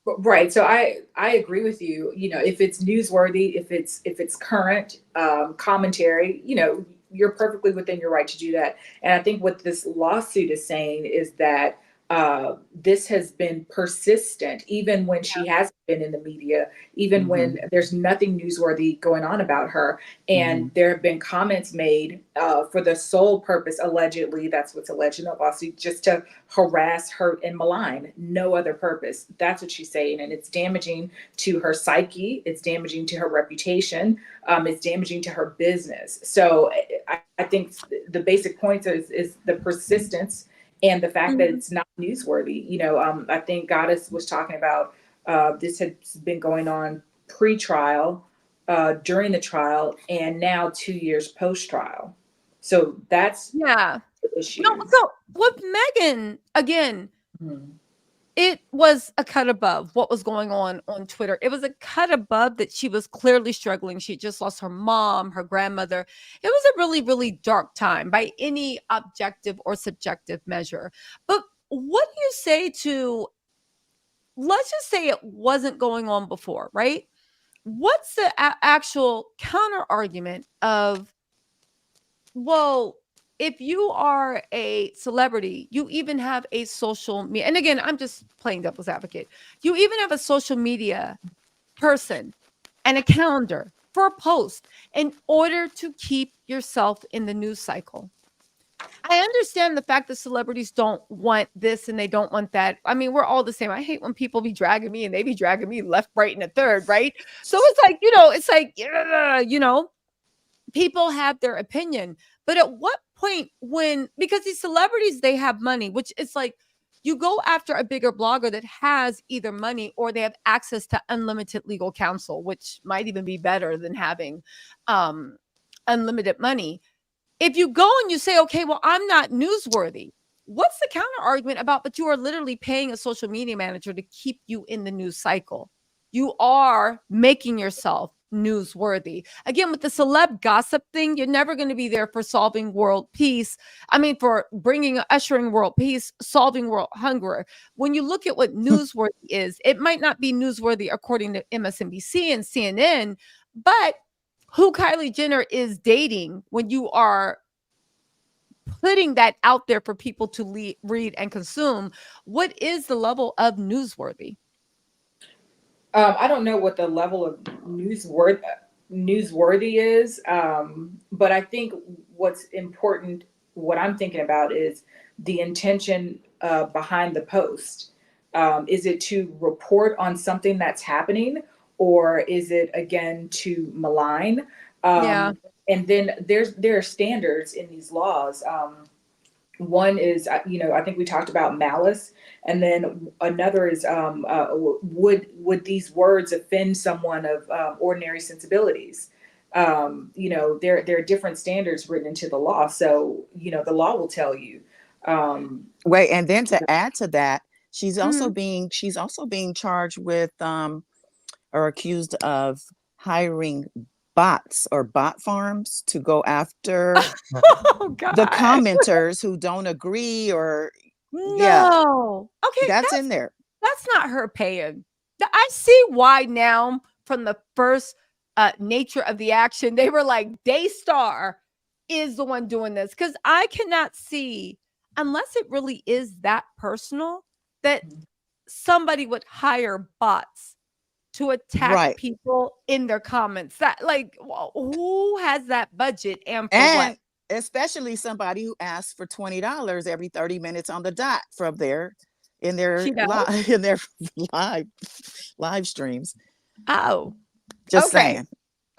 Right. So I agree with you. If it's newsworthy, if it's current commentary, you're perfectly within your right to do that. And I think what this lawsuit is saying is that this has been persistent, even when she hasn't been in the media, even when there's nothing newsworthy going on about her. And there have been comments made for the sole purpose, allegedly, that's what's alleged in the lawsuit, just to harass, hurt, and malign. No other purpose. That's what she's saying. And it's damaging to her psyche. It's damaging to her reputation. It's damaging to her business. So I think the basic point is the persistence and the fact that it's not newsworthy. I think Goddess was talking about this has been going on pre-trial, during the trial, and now 2 years post-trial. So that's Yeah. the issue. No, so with Megan, again, it was a cut above what was going on Twitter. It was a cut above that she was clearly struggling. She just lost her mom, her grandmother. It was a really, really dark time by any objective or subjective measure. But what do you say to, let's just say it wasn't going on before, right? What's the actual counter argument of, well, if you are a celebrity, you even have a social media, and again, I'm just playing devil's advocate. You even have a social media person and a calendar for a post in order to keep yourself in the news cycle. I understand the fact that celebrities don't want this and they don't want that. I mean, we're all the same. I hate when people be dragging me and they be dragging me left, right, and a third, right? So it's like, people have their opinion. But at what point because these celebrities, they have money, which is like, you go after a bigger blogger that has either money or they have access to unlimited legal counsel, which might even be better than having unlimited money. If you go and you say, okay, well, I'm not newsworthy, what's the counter argument about, but you are literally paying a social media manager to keep you in the news cycle? You are making yourself newsworthy. Again, with the celeb gossip thing, you're never going to be there for solving world peace. I mean, for ushering world peace, solving world hunger. When you look at what newsworthy is, it might not be newsworthy according to MSNBC and CNN, but who Kylie Jenner is dating, when you are putting that out there for people to read and consume, what is the level of newsworthy? I don't know what the level of newsworthy is, but I think what's important, what I'm thinking about, is the intention behind the post. Is it to report on something that's happening, or is it again to malign? Yeah. And then there are standards in these laws. One is, I think we talked about malice, and then another is, would these words offend someone of ordinary sensibilities? There are different standards written into the law, so the law will tell you. Wait, and then to add to that, she's also being charged with or accused of hiring bots or bot farms to go after the commenters who don't agree, or okay, that's in there. That's not her paying. I see why now, from the first nature of the action, they were like, Daystar is the one doing this, because I cannot see, unless it really is that personal, that somebody would hire bots to attack people in their comments. That, like, who has that budget and for what? Especially somebody who asks for $20 every 30 minutes on the dot from in their live streams. Oh, just saying.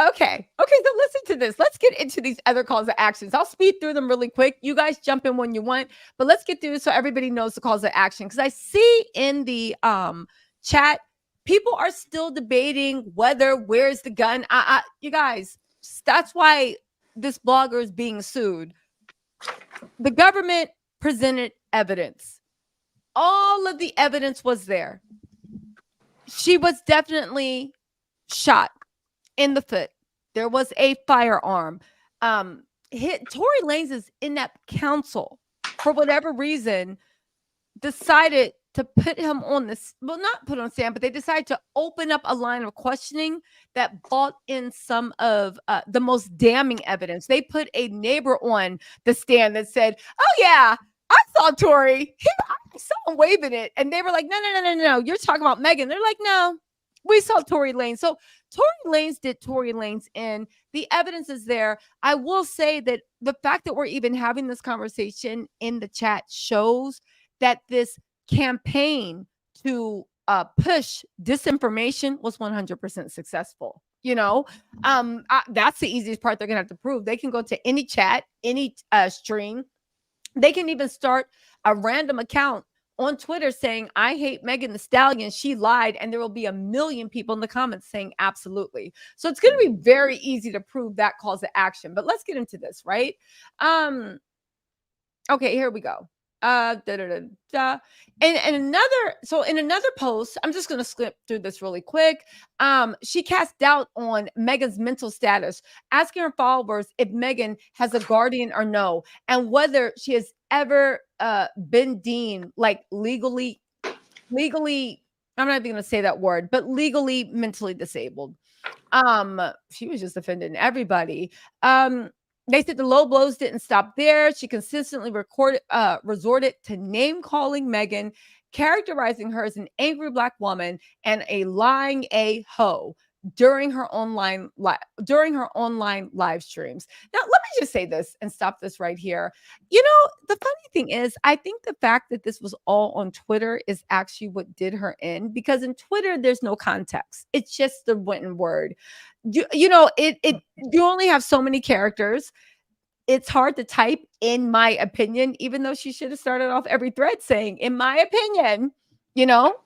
Okay, so listen to this. Let's get into these other calls to actions. I'll speed through them really quick. You guys jump in when you want, but let's get through so everybody knows the calls to action. Because I see in the chat, people are still debating where's the gun. You guys, that's why this blogger is being sued. The government presented evidence. All of the evidence was there. She was definitely shot in the foot. There was a firearm. Tory Lanez is inept counsel, for whatever reason, decided to put him on this, well, not put on stand, but they decided to open up a line of questioning that brought in some of the most damning evidence. They put a neighbor on the stand that said, oh yeah, I saw Tory. I saw him waving it, and they were like, no. You're talking about Megan. They're like, no, we saw Tory Lanez. So Tory Lanez did Tory Lanez in. The evidence is there. I will say that the fact that we're even having this conversation in the chat shows that this campaign to push disinformation was 100% successful. That's the easiest part they're gonna have to prove. They can go to any chat, any stream. They can even start a random account on Twitter saying, I hate Megan Thee Stallion, she lied, and there will be 1 million people in the comments saying absolutely. So it's going to be very easy to prove that cause to action. But let's get into this, right? Okay, here we go. And in another post, I'm just gonna skip through this really quick. She cast doubt on Megan's mental status, asking her followers if Megan has a guardian or no, and whether she has ever been deemed like legally, I'm not even gonna say that word, but legally mentally disabled. She was just offending everybody. They said the low blows didn't stop there. She consistently resorted to name calling Megan, characterizing her as an angry Black woman and a lying a-ho during her online live streams. Now, let me just say this and stop this right here. The funny thing is, I think the fact that this was all on Twitter is actually what did her in, because in Twitter there's no context. It's just the written word. You only have so many characters. It's hard to type, in my opinion, even though she should have started off every thread saying, in my opinion,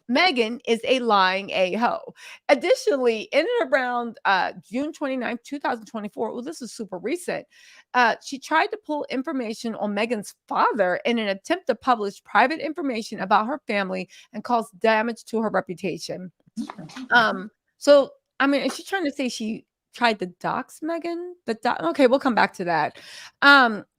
Megan is a lying a-ho. Additionally, in and around June 29th, 2024, well, this is super recent, she tried to pull information on Megan's father in an attempt to publish private information about her family and cause damage to her reputation. So, I mean, is she trying to say she tried to dox Megan? Okay, we'll come back to that.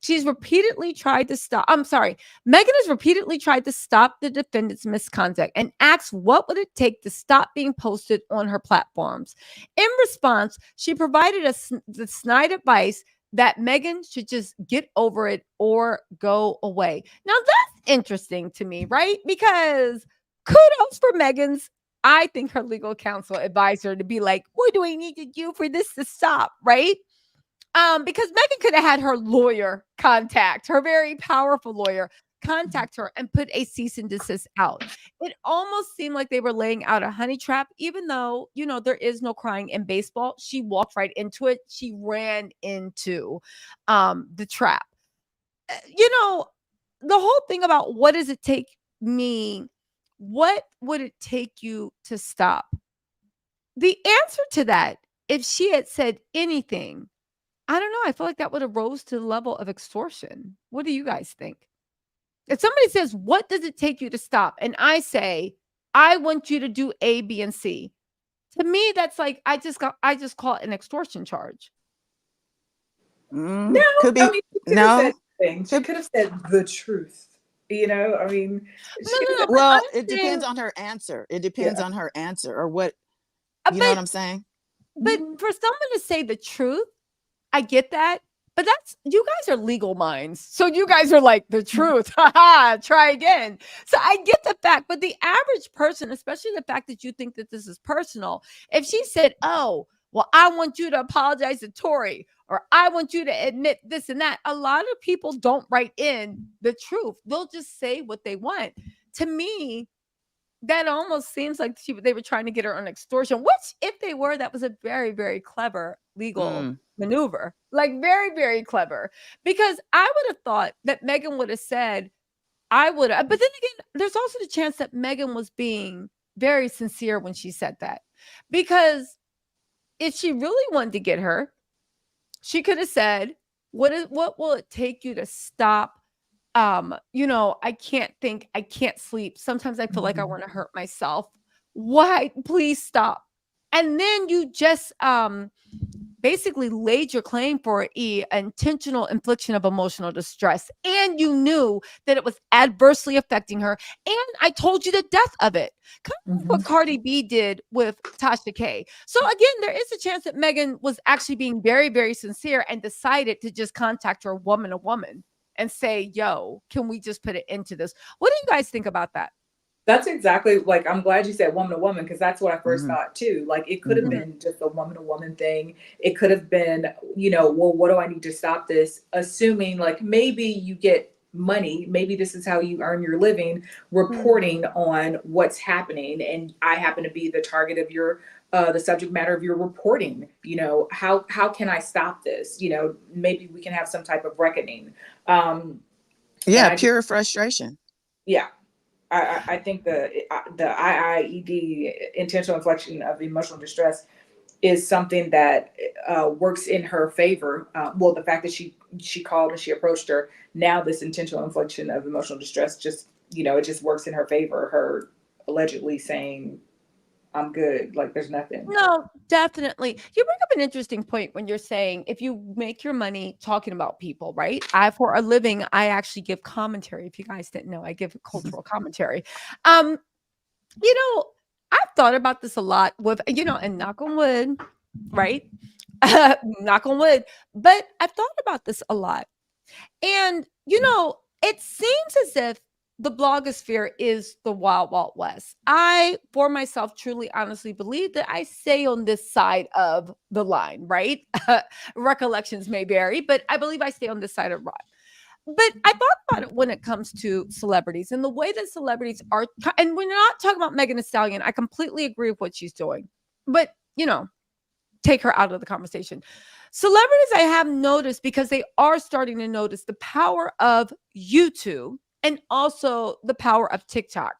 She's repeatedly tried to stop. Megan has repeatedly tried to stop the defendant's misconduct and asked what would it take to stop being posted on her platforms. In response, she provided the snide advice that Megan should just get over it or go away. Now, that's interesting to me, right? Because kudos for Megan's. I think her legal counsel advised her to be like, what do I need to do for this to stop? Right? Because Megan could have had her lawyer her very powerful lawyer contact her and put a cease and desist out. It almost seemed like they were laying out a honey trap, even though, there is no crying in baseball. She walked right into it. She ran into the trap. The whole thing about what does it take me? What would it take you to stop? The answer to that, if she had said anything, I don't know. I feel like that would have rose to the level of extortion. What do you guys think? If somebody says, what does it take you to stop? And I say, I want you to do A, B, and C. To me, that's like, I just call it an extortion charge. No, could be. I mean, she could have said the truth. I mean, no. Well, it depends on her answer. It depends on her answer or what, you know what I'm saying? But for someone to say the truth, I get that. But you guys are legal minds. So you guys are like, the truth. Try again. So I get the fact, but the average person, especially the fact that you think that this is personal, if she said, oh, well, I want you to apologize to Tory, or I want you to admit this and that. A lot of people don't write in the truth. They'll just say what they want. To me, that almost seems like they were trying to get her on extortion, which if they were, that was a very, very clever legal maneuver. Like very, very clever. Because I would have thought that Megan would have said, but then again, there's also the chance that Megan was being very sincere when she said that. Because if she really wanted to get her, she could have said, what will it take you to stop? I can't think, I can't sleep. Sometimes I feel like I want to hurt myself. Why? Please stop. And then you just basically laid your claim for intentional infliction of emotional distress. And you knew that it was adversely affecting her. And I told you the depth of it. Kind of what Cardi B did with Tasha K. So again, there is a chance that Megan was actually being very, very sincere and decided to just contact her woman to woman and say, yo, can we just put it into this? What do you guys think about that? That's exactly, like, I'm glad you said woman to woman, because that's what I first Mhm. thought too. Like, it could have Mhm. been just a woman to woman thing. It could have been, well, what do I need to stop this? Assuming, like, maybe you get money, maybe this is how you earn your living, Mhm. reporting on what's happening, and I happen to be the target of your the subject matter of your reporting. How can I stop this? Maybe we can have some type of reckoning. Um, and Yeah, I just, pure frustration. yeah, I think the IIED, intentional inflection of emotional distress, is something that works in her favor. Well, the fact that she called and she approached her, now this intentional inflection of emotional distress just, it just works in her favor. Her allegedly saying, "I'm good," like there's nothing. No, definitely. You bring up an interesting point when you're saying if you make your money talking about people, right? For a living, I actually give commentary. If you guys didn't know, I give cultural commentary. Um, you know, I've thought about this a lot with, and knock on wood, right? Knock on wood. But I've thought about this a lot. And, it seems as if the blogosphere is the wild, wild west. I, for myself, truly, honestly believe that I stay on this side of the line, right? Recollections may vary, but I believe I stay on this side of the line. But I thought about it when it comes to celebrities and the way that celebrities are, and we're not talking about Megan Thee Stallion. I completely agree with what she's doing, but take her out of the conversation. Celebrities, I have noticed because they are starting to notice the power of YouTube and also the power of TikTok.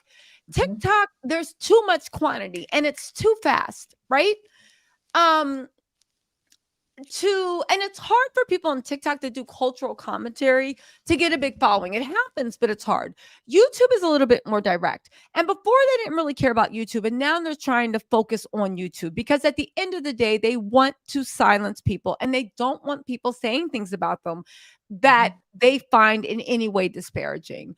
Mhm. TikTok, there's too much quantity and it's too fast, right? Um, and it's hard for people on TikTok to do cultural commentary to get a big following. It happens, but it's hard. YouTube is a little bit more direct. And before they didn't really care about YouTube, and now they're trying to focus on YouTube because at the end of the day, they want to silence people and they don't want people saying things about them that Mhm. they find in any way disparaging.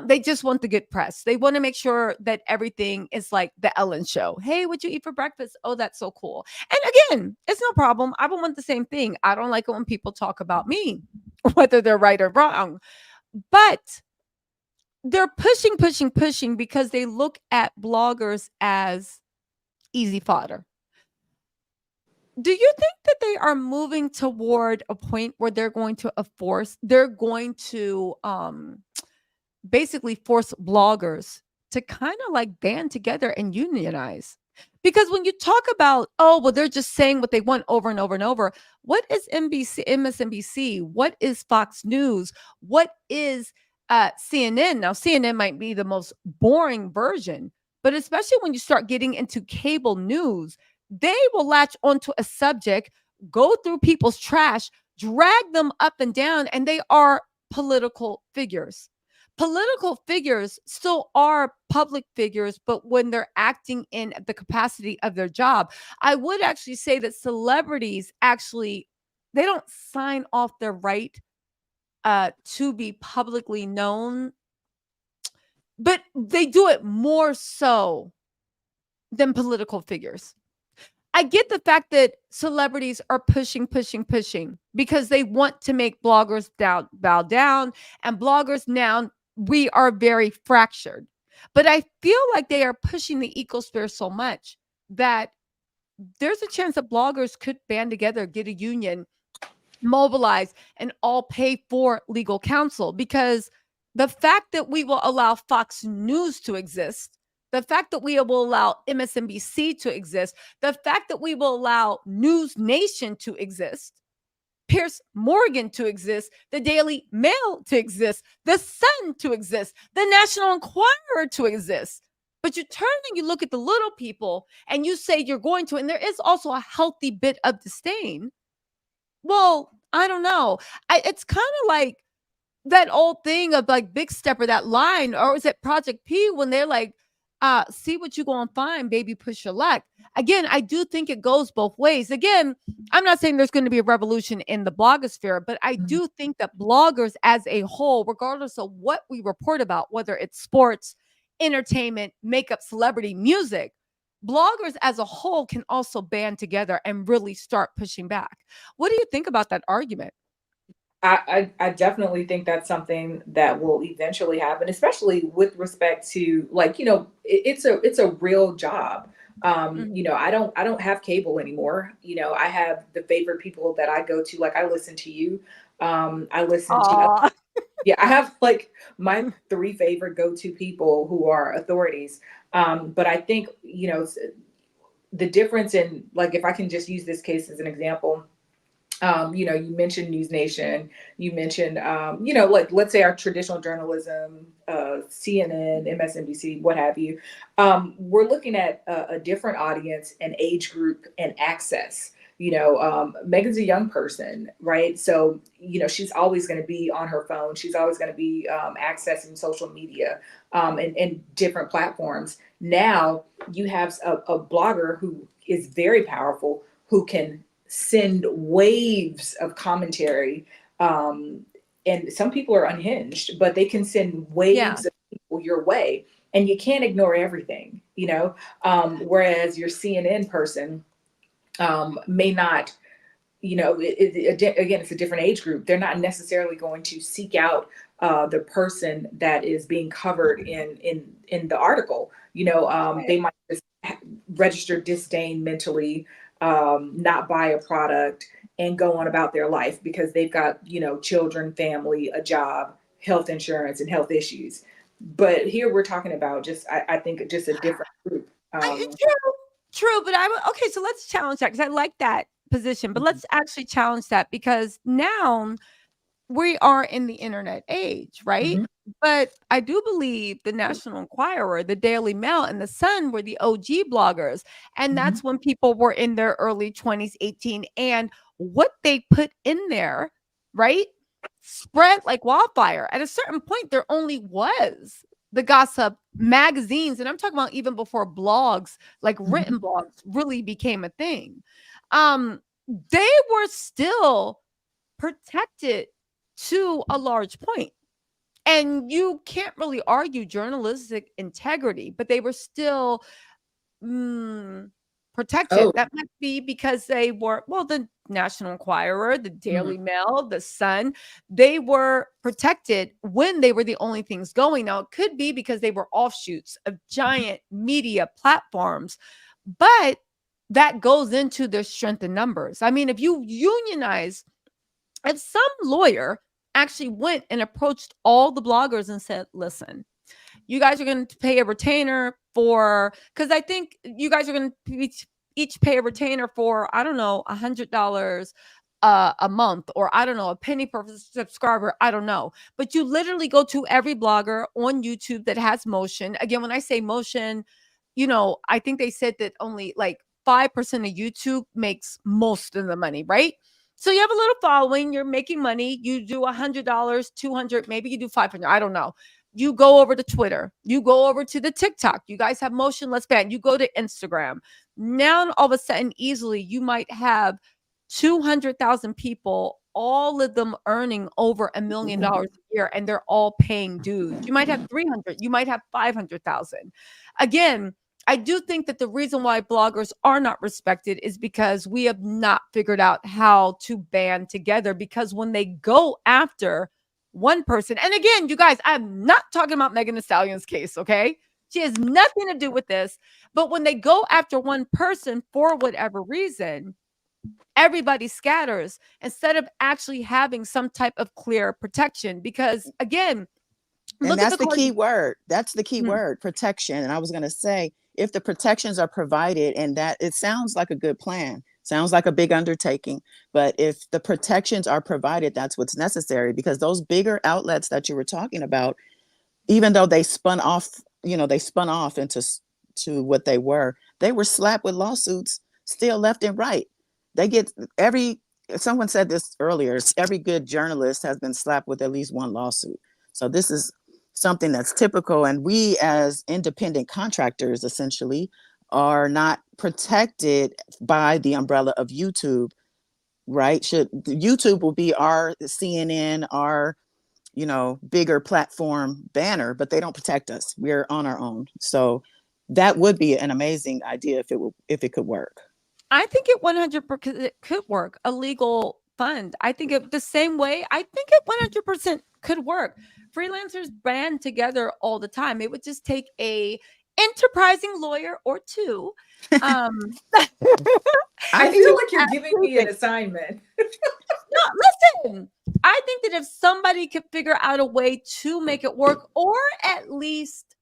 They just want the good press. They want to make sure that everything is like the Ellen show. Hey, what'd you eat for breakfast? Oh, that's so cool. And again, it's no problem. I would want the same thing. I don't like it when people talk about me, whether they're right or wrong. But they're pushing, pushing, pushing because they look at bloggers as easy fodder. Do you think that they are moving toward a point where they're going to basically force bloggers to kind of like band together and unionize? Because when you talk about, oh, well, they're just saying what they want over and over and over. What is NBC, MSNBC? What is Fox News? What is CNN? Now, CNN might be the most boring version, but especially when you start getting into cable news, they will latch onto a subject, go through people's trash, drag them up and down, and they are political figures. Political figures still are public figures, but when they're acting in the capacity of their job, I would actually say that celebrities actually they don't sign off their right to be publicly known, but they do it more so than political figures. I get the fact that celebrities are pushing, pushing, pushing because they want to make bloggers bow down. And bloggers now, we are very fractured. But I feel like they are pushing the ecosphere so much that there's a chance that bloggers could band together, get a union, mobilize, and all pay for legal counsel because the fact that we will allow Fox News to exist, the fact that we will allow MSNBC to exist, the fact that we will allow News Nation to exist, Pierce Morgan to exist, the Daily Mail to exist, the Sun to exist, the National Enquirer to exist. But you turn and you look at the little people and you say you're going to, and there is also a healthy bit of disdain. Well, I don't know. It's kind of like that old thing of like Big Stepper, that line, or is it Project P when they're like, see what you gonna find, baby, push your luck. Again, I do think it goes both ways. Again, I'm not saying there's going to be a revolution in the blogosphere, but I Mhm. do think that bloggers as a whole, regardless of what we report about, whether it's sports, entertainment, makeup, celebrity, music, bloggers as a whole can also band together and really start pushing back. What do you think about that argument? I definitely think that's something that will eventually happen, especially with respect to, like, it's a real job. Mhm. I don't have cable anymore. I have the favorite people that I go to. Like, I listen to you. I listen to Aw. Yeah, I have like my three favorite go-to people who are authorities. But I think, the difference in, like, if I can just use this case as an example, you mentioned News Nation, you mentioned, like, let's say our traditional journalism, CNN, MSNBC, what have you. We're looking at a different audience and age group and access. Megan's a young person, right? So, she's always going to be on her phone. She's always going to be accessing social media, and different platforms. Now you have a blogger who is very powerful, who can send waves of commentary. Um, and some people are unhinged, but they can send Yeah. waves of people your way, and you can't ignore everything. Whereas your CNN person may not, again, it's a different age group. They're not necessarily going to seek out the person that is being covered in the article. Right. They might just register disdain mentally, not buy a product, and go on about their life because they've got, children, family, a job, health insurance, and health issues. But here we're talking about just, I think, just a different group. True, true, but okay, so let's challenge that because I like that position, but Mhm, let's actually challenge that because now we are in the internet age, right? mhm, But I do believe the National Enquirer, the Daily Mail, and the Sun were the OG bloggers. And mhm, that's when people were in their early 20s, 18. And what they put in there, right, spread like wildfire. At a certain point, there only was the gossip magazines. And I'm talking about even before blogs, like written mhm, blogs, really became a thing. They were still protected to a large point. And you can't really argue journalistic integrity, but they were still protected. oh, That might be because they were, well, the National Enquirer, the mhm, Daily Mail, the Sun, they were protected when they were the only things going. Now, it could be because they were offshoots of giant media platforms, but that goes into their strength in numbers. I mean, if you unionize, if some lawyer actually went and approached all the bloggers and said, listen, you guys are going to pay a retainer for, because I think you guys are going to each pay a retainer for, I don't know, $100 a month, or I don't know, a penny per subscriber. I don't know. But you literally go to every blogger on YouTube that has motion. Again, when I say motion, I think they said that only like 5% of YouTube makes most of the money, right? So you have a little following, you're making money, you do $100, 200, maybe you do 500, I don't know. You go over to Twitter, you go over to the TikTok, you guys have motionless ban, you go to Instagram. Now all of a sudden easily you might have 200,000 people, all of them earning over $1 million a year, and they're all paying dues. You might have 300, you might have 500,000. Again, I do think that the reason why bloggers are not respected is because we have not figured out how to band together. Because when they go after one person, and again, you guys, I'm not talking about Megan Thee Stallion's case, okay? She has nothing to do with this. But when they go after one person for whatever reason, everybody scatters instead of actually having some type of clear protection. Because again, And look at that's the the card. key word. That's the key word, protection. And I was going to say, if the protections are provided, and that it sounds like a good plan, sounds like a big undertaking, but if the protections are provided, that's what's necessary, because those bigger outlets that you were talking about, even though they spun off, they spun off into to what they were slapped with lawsuits still left and right. They get every, someone said this earlier, every good journalist has been slapped with at least one lawsuit. So this is something that's typical. And we as independent contractors essentially are not protected by the umbrella of YouTube, right? Should YouTube will be our CNN, our bigger platform banner, but they don't protect us. We're on our own. So that would be an amazing idea if it could work. I think it 100% it could work. A legal fund. I think the same way, I think it 100% could work. Freelancers band together all the time. It would just take a enterprising lawyer or two. I feel to like you're giving me an assignment. No, listen. I think that if somebody could figure out a way to make it work, or at least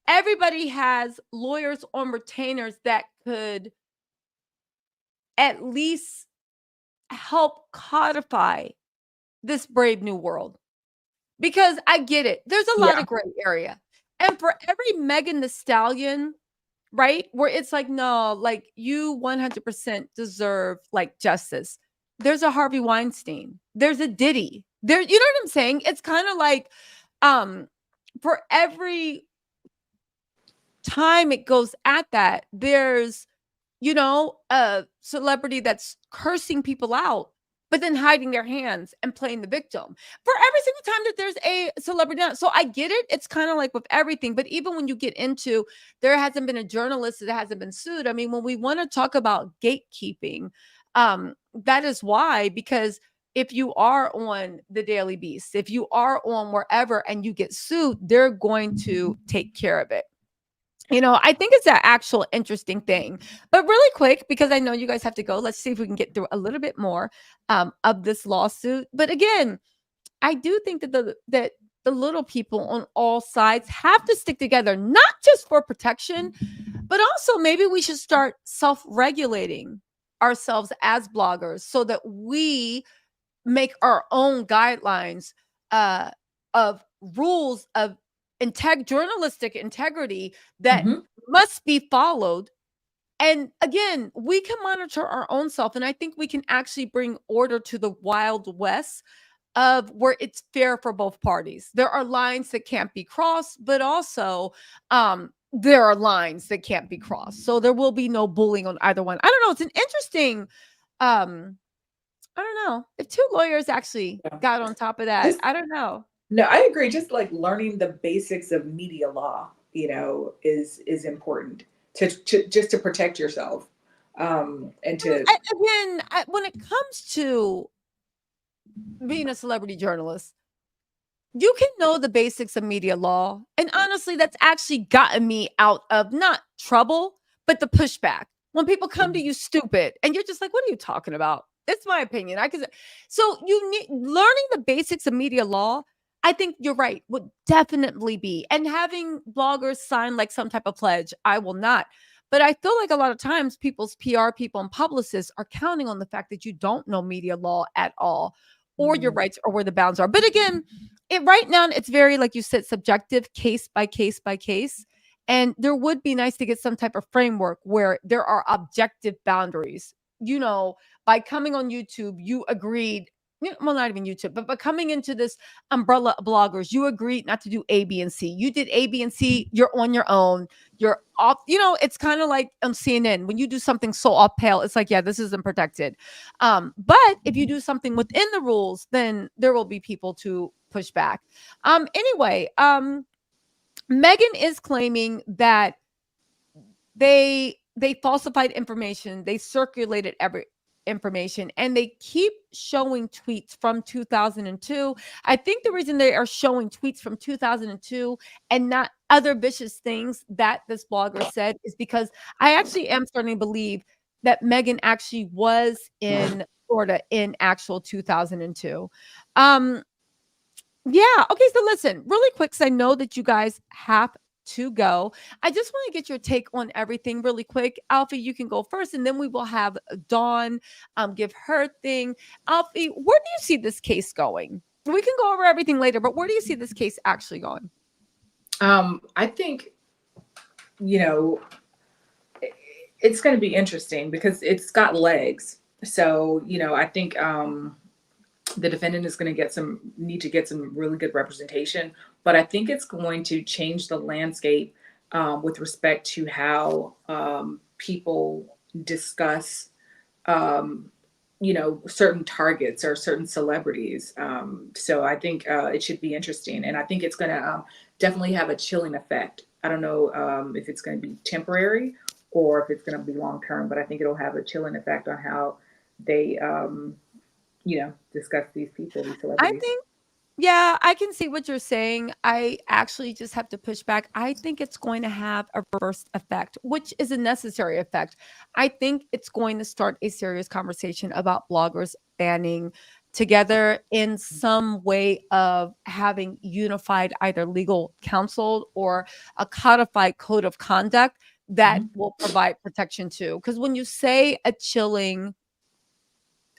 everybody has lawyers on retainers that could at least help codify this brave new world. Because I get it. There's a lot Yeah. of gray area. And for every Megan the Stallion, right? Where it's like, no, like you 100% deserve like justice. There's a Harvey Weinstein. There's a Diddy. There, you know what I'm saying? It's kind of like for every time it goes at that, there's, you know, a celebrity that's cursing people out, but then hiding their hands and playing the victim for every single time that there's a celebrity. So I get it. It's kind of like with everything. But even when you get into, there hasn't been a journalist that hasn't been sued. I mean, when we want to talk about gatekeeping, that is why, because if you are on the Daily Beast, if you are on wherever and you get sued, they're going to take care of it. You know, I think it's an actual interesting thing. But really quick, because I know you guys have to go, let's see if we can get through a little bit more of this lawsuit. But again, I do think that the little people on all sides have to stick together, not just for protection, but also maybe we should start self-regulating ourselves as bloggers so that we make our own guidelines of rules of journalistic integrity that must be followed. And again, we can monitor our own self, and I think we can actually bring order to the Wild West of where it's fair for both parties. There are lines that can't be crossed, but also there are lines that can't be crossed. So there will be no bullying on either one. I don't know. It's an interesting I don't know if two lawyers actually got on top of that. I don't know. No, I agree. Just like learning the basics of media law, you know, is important to just to protect yourself. And to Again, when it comes to being a celebrity journalist, you can know the basics of media law. And honestly, that's actually gotten me out of not trouble, but the pushback. When people come to you stupid and you're just like, what are you talking about? It's my opinion. So you need learning the basics of media law. I think you're right, would definitely be. And having bloggers sign like some type of pledge, I will not. But I feel like a lot of times people's PR people and publicists are counting on the fact that you don't know media law at all, or your rights, or where the bounds are. But again, right now it's very, like you said, subjective, case by case by case. And there would be nice to get some type of framework where there are objective boundaries. You know, by coming on YouTube, you agreed, well, not even YouTube, but coming into this umbrella of bloggers, you agreed not to do A, B, and C. You did A, B, and C, you're on your own. You're off, you know, it's kind of like on CNN. When you do something so off pale, it's like, yeah, this isn't protected. But if you do something within the rules, then there will be people to push back. Anyway, Megan is claiming that they falsified information, they circulated every information, and they keep showing tweets from 2002. I think the reason they are showing tweets from 2002 and not other vicious things that this blogger said is because I actually am starting to believe that Megan actually was in Florida in actual 2002. Yeah. Okay. So listen, really quick, because I know that you guys have to go. I just want to get your take on everything really quick. Alfie, you can go first, and then we will have Dawn give her thing. Alfie, where do you see this case going? We can go over everything later, but where do you see this case actually going? I think, you know, it's going to be interesting because it's got legs. So, you know, I think the defendant is going to need to get some really good representation, but I think it's going to change the landscape with respect to how people discuss, you know, certain targets or certain celebrities. So I think it should be interesting, and I think it's going to definitely have a chilling effect. I don't know if it's going to be temporary or if it's going to be long term, but I think it'll have a chilling effect on how they discuss these people, these I celebrities. think, yeah, I can see what you're saying. I actually just have to push back. I think it's going to have a reverse effect, which is a necessary effect. I think it's going to start a serious conversation about bloggers banning together in some way of having unified either legal counsel or a codified code of conduct that Mhm. will provide protection too. Because when you say a chilling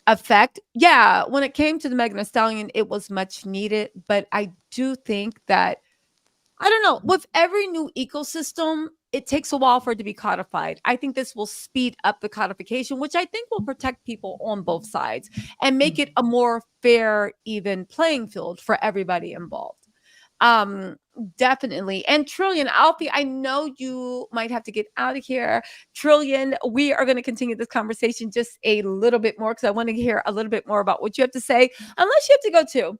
effect, yeah, when it came to the Megan Thee Stallion, it was much needed. But I do think that, I don't know, with every new ecosystem, it takes a while for it to be codified. I think this will speed up the codification, which I think will protect people on both sides and make it a more fair, even playing field for everybody involved. Um, Definitely. And Trillion, Alfie, I know you might have to get out of here. Trillion, we are going to continue this conversation just a little bit more because I want to hear a little bit more about what you have to say, unless you have to go too.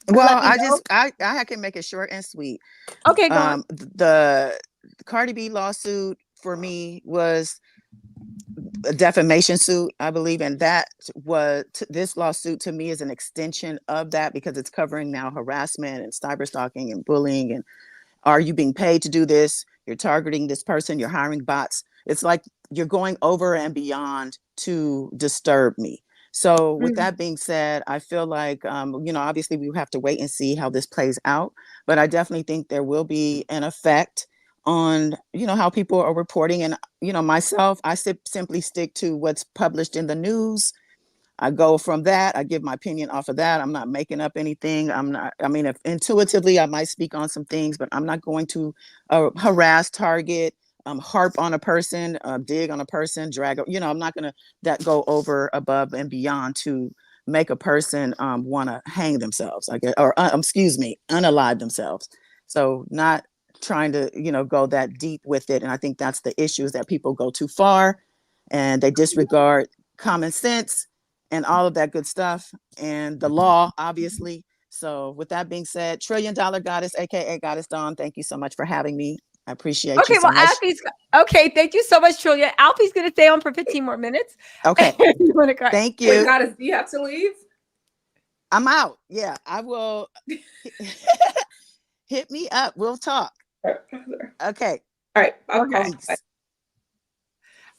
Well, Let me know. I can make it short and sweet. Okay, go on. The Cardi B lawsuit for me was a defamation suit, I believe, and that was this lawsuit to me is an extension of that because it's covering now harassment and cyberstalking and bullying. And are you being paid to do this? You're targeting this person. You're hiring bots. It's like you're going over and beyond to disturb me. So, with Mm. that being said, I feel like, obviously we have to wait and see how this plays out. But I definitely think there will be an effect on, how people are reporting. And, myself, I simply stick to what's published in the news. I go from that. I give my opinion off of that. I'm not making up anything. I'm not, I mean, if intuitively I might speak on some things, but I'm not going to harass, target, harp on a person, dig on a person, drag, I'm not going to that go over above and beyond to make a person want to hang themselves, I guess, or excuse me, unalive themselves. So not trying to, go that deep with it. And I think that's the issue is that people go too far and they disregard common sense and all of that good stuff and the law, obviously. So with that being said, $1 trillion goddess, aka Goddess Dawn, thank you so much for having me. I appreciate you Okay, so well, much. okay. Thank you so much, Trillion. Alfie's going to stay on for 15 more minutes. Okay, You want to go? thank Wait, you. Goddess, do you have to leave? I'm out. Yeah, I will. Hit me up. We'll talk. All Okay, right, I'll call. Okay. thanks.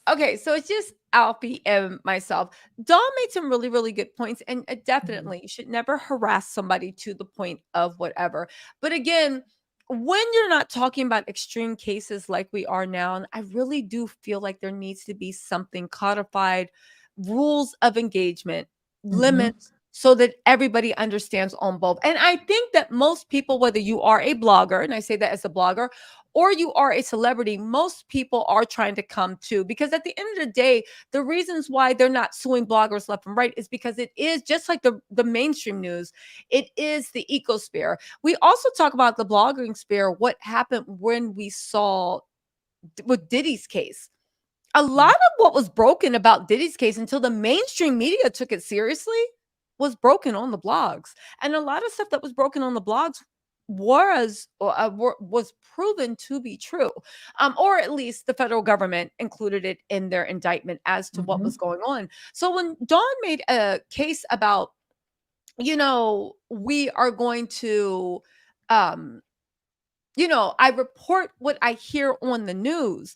Okay, so it's just Alfie and myself. Dawn made some really, really good points, and Mhm. definitely you should never harass somebody to the point of whatever. But again, when you're not talking about extreme cases like we are now, and I really do feel like there needs to be something codified, rules of engagement, Mhm. limits, so that everybody understands on both. And I think that most people, whether you are a blogger, and I say that as a blogger, or you are a celebrity, most people are trying to come to, because at the end of the day, the reasons why they're not suing bloggers left and right is because it is just like the mainstream news. It is the ecosphere. We also talk about the blogging sphere, what happened when we saw with Diddy's case. A lot of what was broken about Diddy's case until the mainstream media took it seriously was broken on the blogs. And a lot of stuff that was broken on the blogs was proven to be true, or at least the federal government included it in their indictment as to what was Mhm. going on. So when Dawn made a case about, we are going to, um, I report what I hear on the news.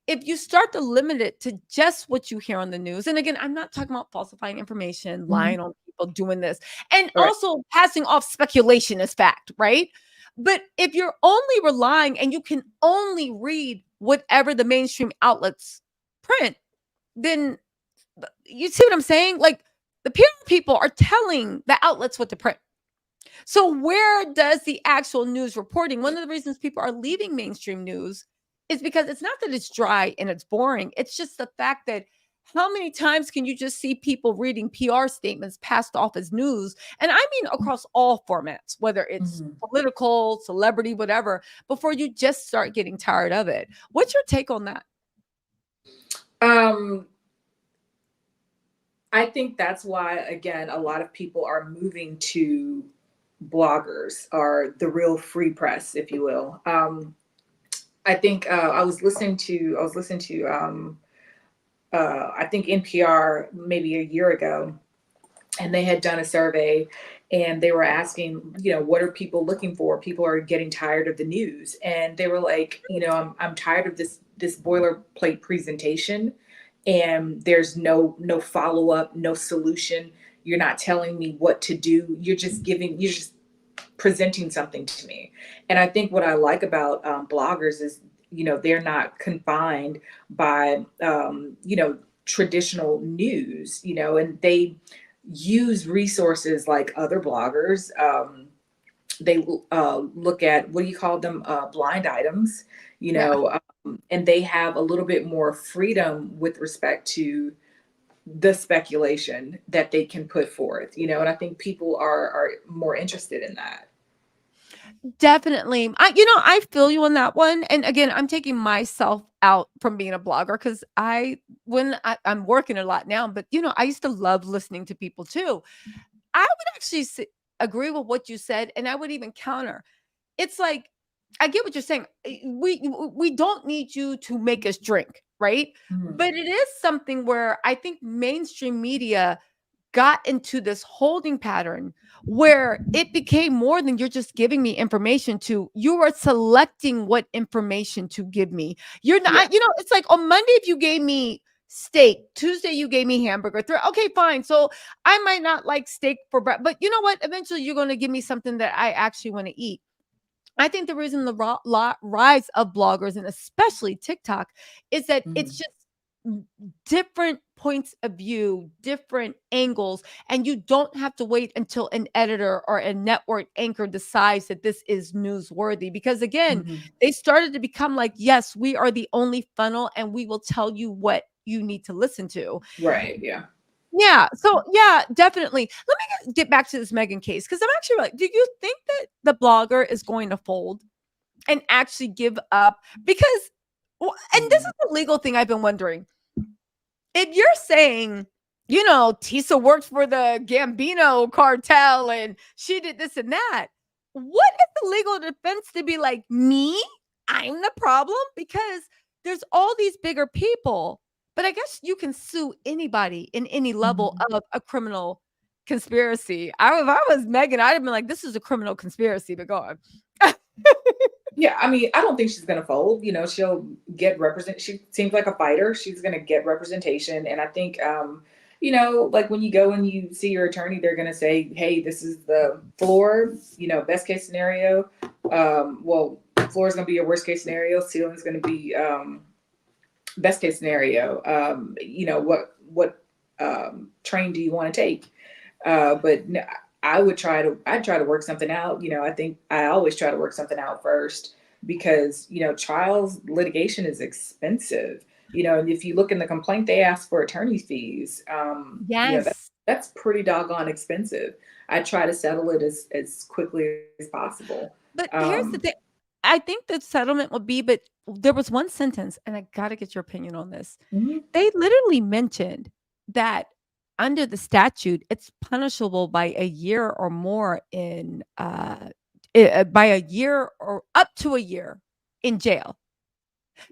If you start to limit it to just what you hear on the news, and again, I'm not talking about falsifying information, Mhm. lying on people, doing this, and All right. also passing off speculation as fact, right? But if you're only relying and you can only read whatever the mainstream outlets print, then you see what I'm saying? Like, the PR people are telling the outlets what to print. So where does the actual news reporting? One of the reasons people are leaving mainstream news is because it's not that it's dry and it's boring. It's just the fact that how many times can you just see people reading PR statements passed off as news? And I mean across all formats, whether it's Mhm. political, celebrity, whatever, before you just start getting tired of it. What's your take on that? Um, I think that's why, again, a lot of people are moving to bloggers or the real free press, if you will. I think I was listening to I think NPR maybe a year ago, and they had done a survey, and they were asking, what are people looking for? People are getting tired of the news, and they were like, I'm tired of this boilerplate presentation, and there's no follow up, no solution. You're not telling me what to do. You're just presenting something to me. And I think what I like about bloggers is, they're not confined by, traditional news, and they use resources like other bloggers. They look at, what do you call them? Blind items, Yeah. and they have a little bit more freedom with respect to the speculation that they can put forth, and I think people are more interested in that. Definitely. I feel you on that one. And again, I'm taking myself out from being a blogger because I'm working a lot now, but I used to love listening to people too. I would actually agree with what you said, and I would even counter. It's like, I get what you're saying. We don't need you to make us drink, right? Mhm. But it is something where I think mainstream media got into this holding pattern where it became more than you're just giving me information to. You are selecting what information to give me. You're Yeah. not, it's like on Monday, if you gave me steak, Tuesday, you gave me hamburger. Okay, fine. So I might not like steak for breakfast, but you know what? Eventually, you're going to give me something that I actually want to eat. I think the reason the rise of bloggers and especially TikTok is that it's Mhm. just different points of view, different angles, and you don't have to wait until an editor or a network anchor decides that this is newsworthy. Because again, Mhm. they started to become like, yes, we are the only funnel and we will tell you what you need to listen to. Right. Yeah. Yeah. So yeah, definitely. Let me get back to this Megan case because I'm actually like, do you think that the blogger is going to fold and actually give up? Because, and this is Mhm. the legal thing I've been wondering. If you're saying, Tisa worked for the Gambino cartel and she did this and that, what is the legal defense to be like, me? I'm the problem? Because there's all these bigger people, but I guess you can sue anybody in any level Mhm. of a criminal conspiracy. If I was Megan, I'd have been like, this is a criminal conspiracy, but go on. Yeah, I mean, I don't think she's gonna fold. She'll get represent. She seems like a fighter. She's gonna get representation, and I think, like when you go and you see your attorney, they're gonna say, "Hey, this is the floor. Best case scenario. Well, floor is gonna be your worst case scenario. Ceiling is gonna be best case scenario. What train do you want to take?" But I'd try to work something out. I think I always try to work something out first because, trials litigation is expensive. And if you look in the complaint, they ask for attorney fees. Yes. That's pretty doggone expensive. I try to settle it as quickly as possible. But here's the Um, thing. I think the settlement would be, but there was one sentence, and I gotta get your opinion on this. mhm, They literally mentioned that under the statute, it's punishable by a year or more by a year or up to a year in jail.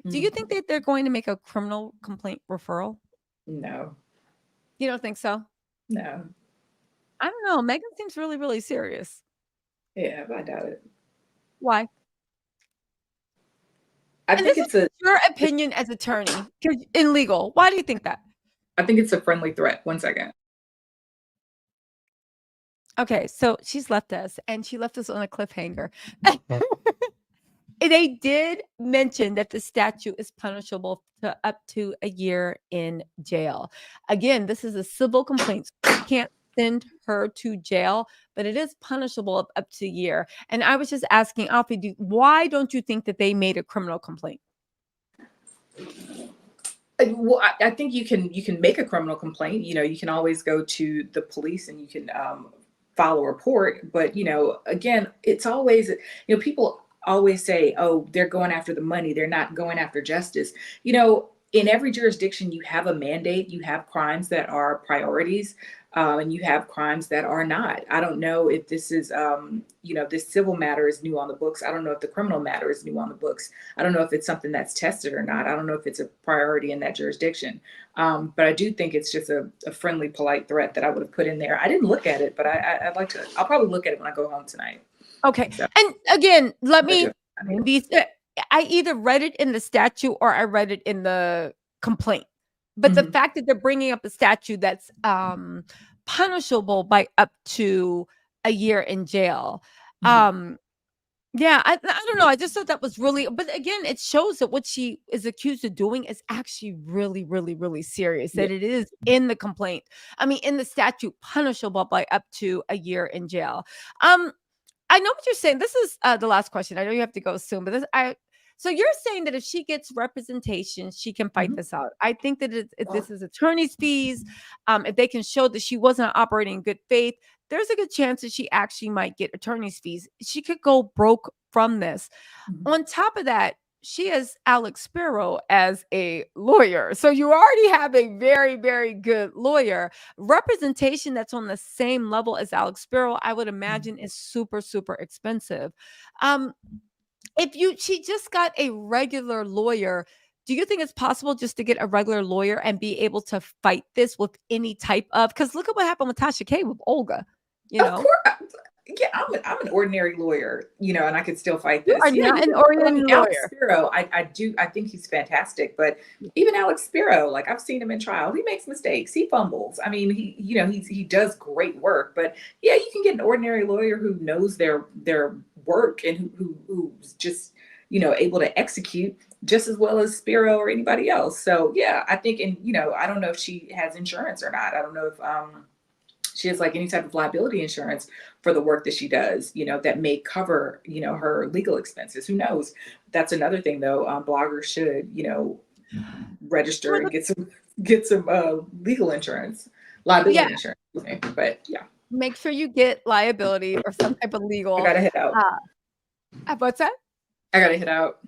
Do you think mhm. that they're going to make a criminal complaint referral? No, You don't think so? no, I don't know. Megan seems really, really serious. yeah, I doubt it. Why? I And think this is it's a, your opinion as attorney 'cause in legal. Why do you think that? I think it's a friendly threat. One second. Okay, so she's left us, and she left us on a cliffhanger. They did mention that the statute is punishable to up to a year in jail. Again, this is a civil complaint. So you can't send her to jail, but it is punishable of up to a year. And I was just asking Alfie, why don't you think that they made a criminal complaint? Well, I think you can make a criminal complaint. You can always go to the police and you can file a report. But again, it's always people always say, "Oh, they're going after the money. They're not going after justice." in every jurisdiction, you have a mandate, you have crimes that are priorities, and you have crimes that are not. I don't know if this is, this civil matter is new on the books. I don't know if the criminal matter is new on the books. I don't know if it's something that's tested or not. I don't know if it's a priority in that jurisdiction. But I do think it's just a friendly, polite threat that I would have put in there. I didn't look at it, but I'd like to. I'll probably look at it when I go home tonight. Okay. So, And again, let I do. me maybe I either read it in the statute or I read it in the complaint. But the fact that they're bringing up a statute that's punishable by up to a year in jail. Yeah, I don't know. I just thought that was really, but again, it shows that what she is accused of doing is actually really, really, really serious. That it is in the complaint. I mean, in the statute, punishable by up to a year in jail. I know what you're saying. This is the last question. I know you have to go soon, but so you're saying that if she gets representation, she can fight this out. I think that if this is attorney's fees, if they can show that she wasn't operating in good faith, there's a good chance that she actually might get attorney's fees. She could go broke from this. On top of that, she has Alex Sparrow as a lawyer. So you already have a very, very good lawyer. Representation that's on the same level as Alex Sparrow, I would imagine, is super, super expensive. She just got a regular lawyer, do you think it's possible just to get a regular lawyer and be able to fight this with any type of, because look at what happened with Tasha K with Olga, Of course. Yeah, I'm an ordinary lawyer, and I could still fight this. You are not an ordinary Alex lawyer. Sparrow, I think he's fantastic, but even Alex Sparrow, like I've seen him in trial, he makes mistakes, he fumbles. I mean, he does great work, but yeah, you can get an ordinary lawyer who knows their work and who's just able to execute just as well as Sparrow or anybody else. So yeah, I think, and I don't know if she has insurance or not. I don't know if she has like any type of liability insurance for the work that she does, that may cover, her legal expenses. Who knows? That's another thing though. Bloggers should, register and get some legal insurance, liability insurance. But yeah. Make sure you get liability or some type of legal. I gotta head out. What's that? I gotta head out.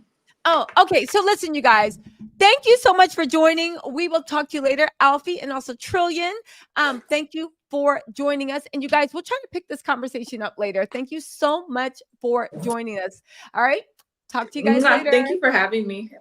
Oh, okay. So listen, you guys, thank you so much for joining. We will talk to you later, Alfie and also Trillion. Thank you for joining us. And you guys, we'll try to pick this conversation up later. Thank you so much for joining us. All right. Talk to you guys later. Thank you for having me.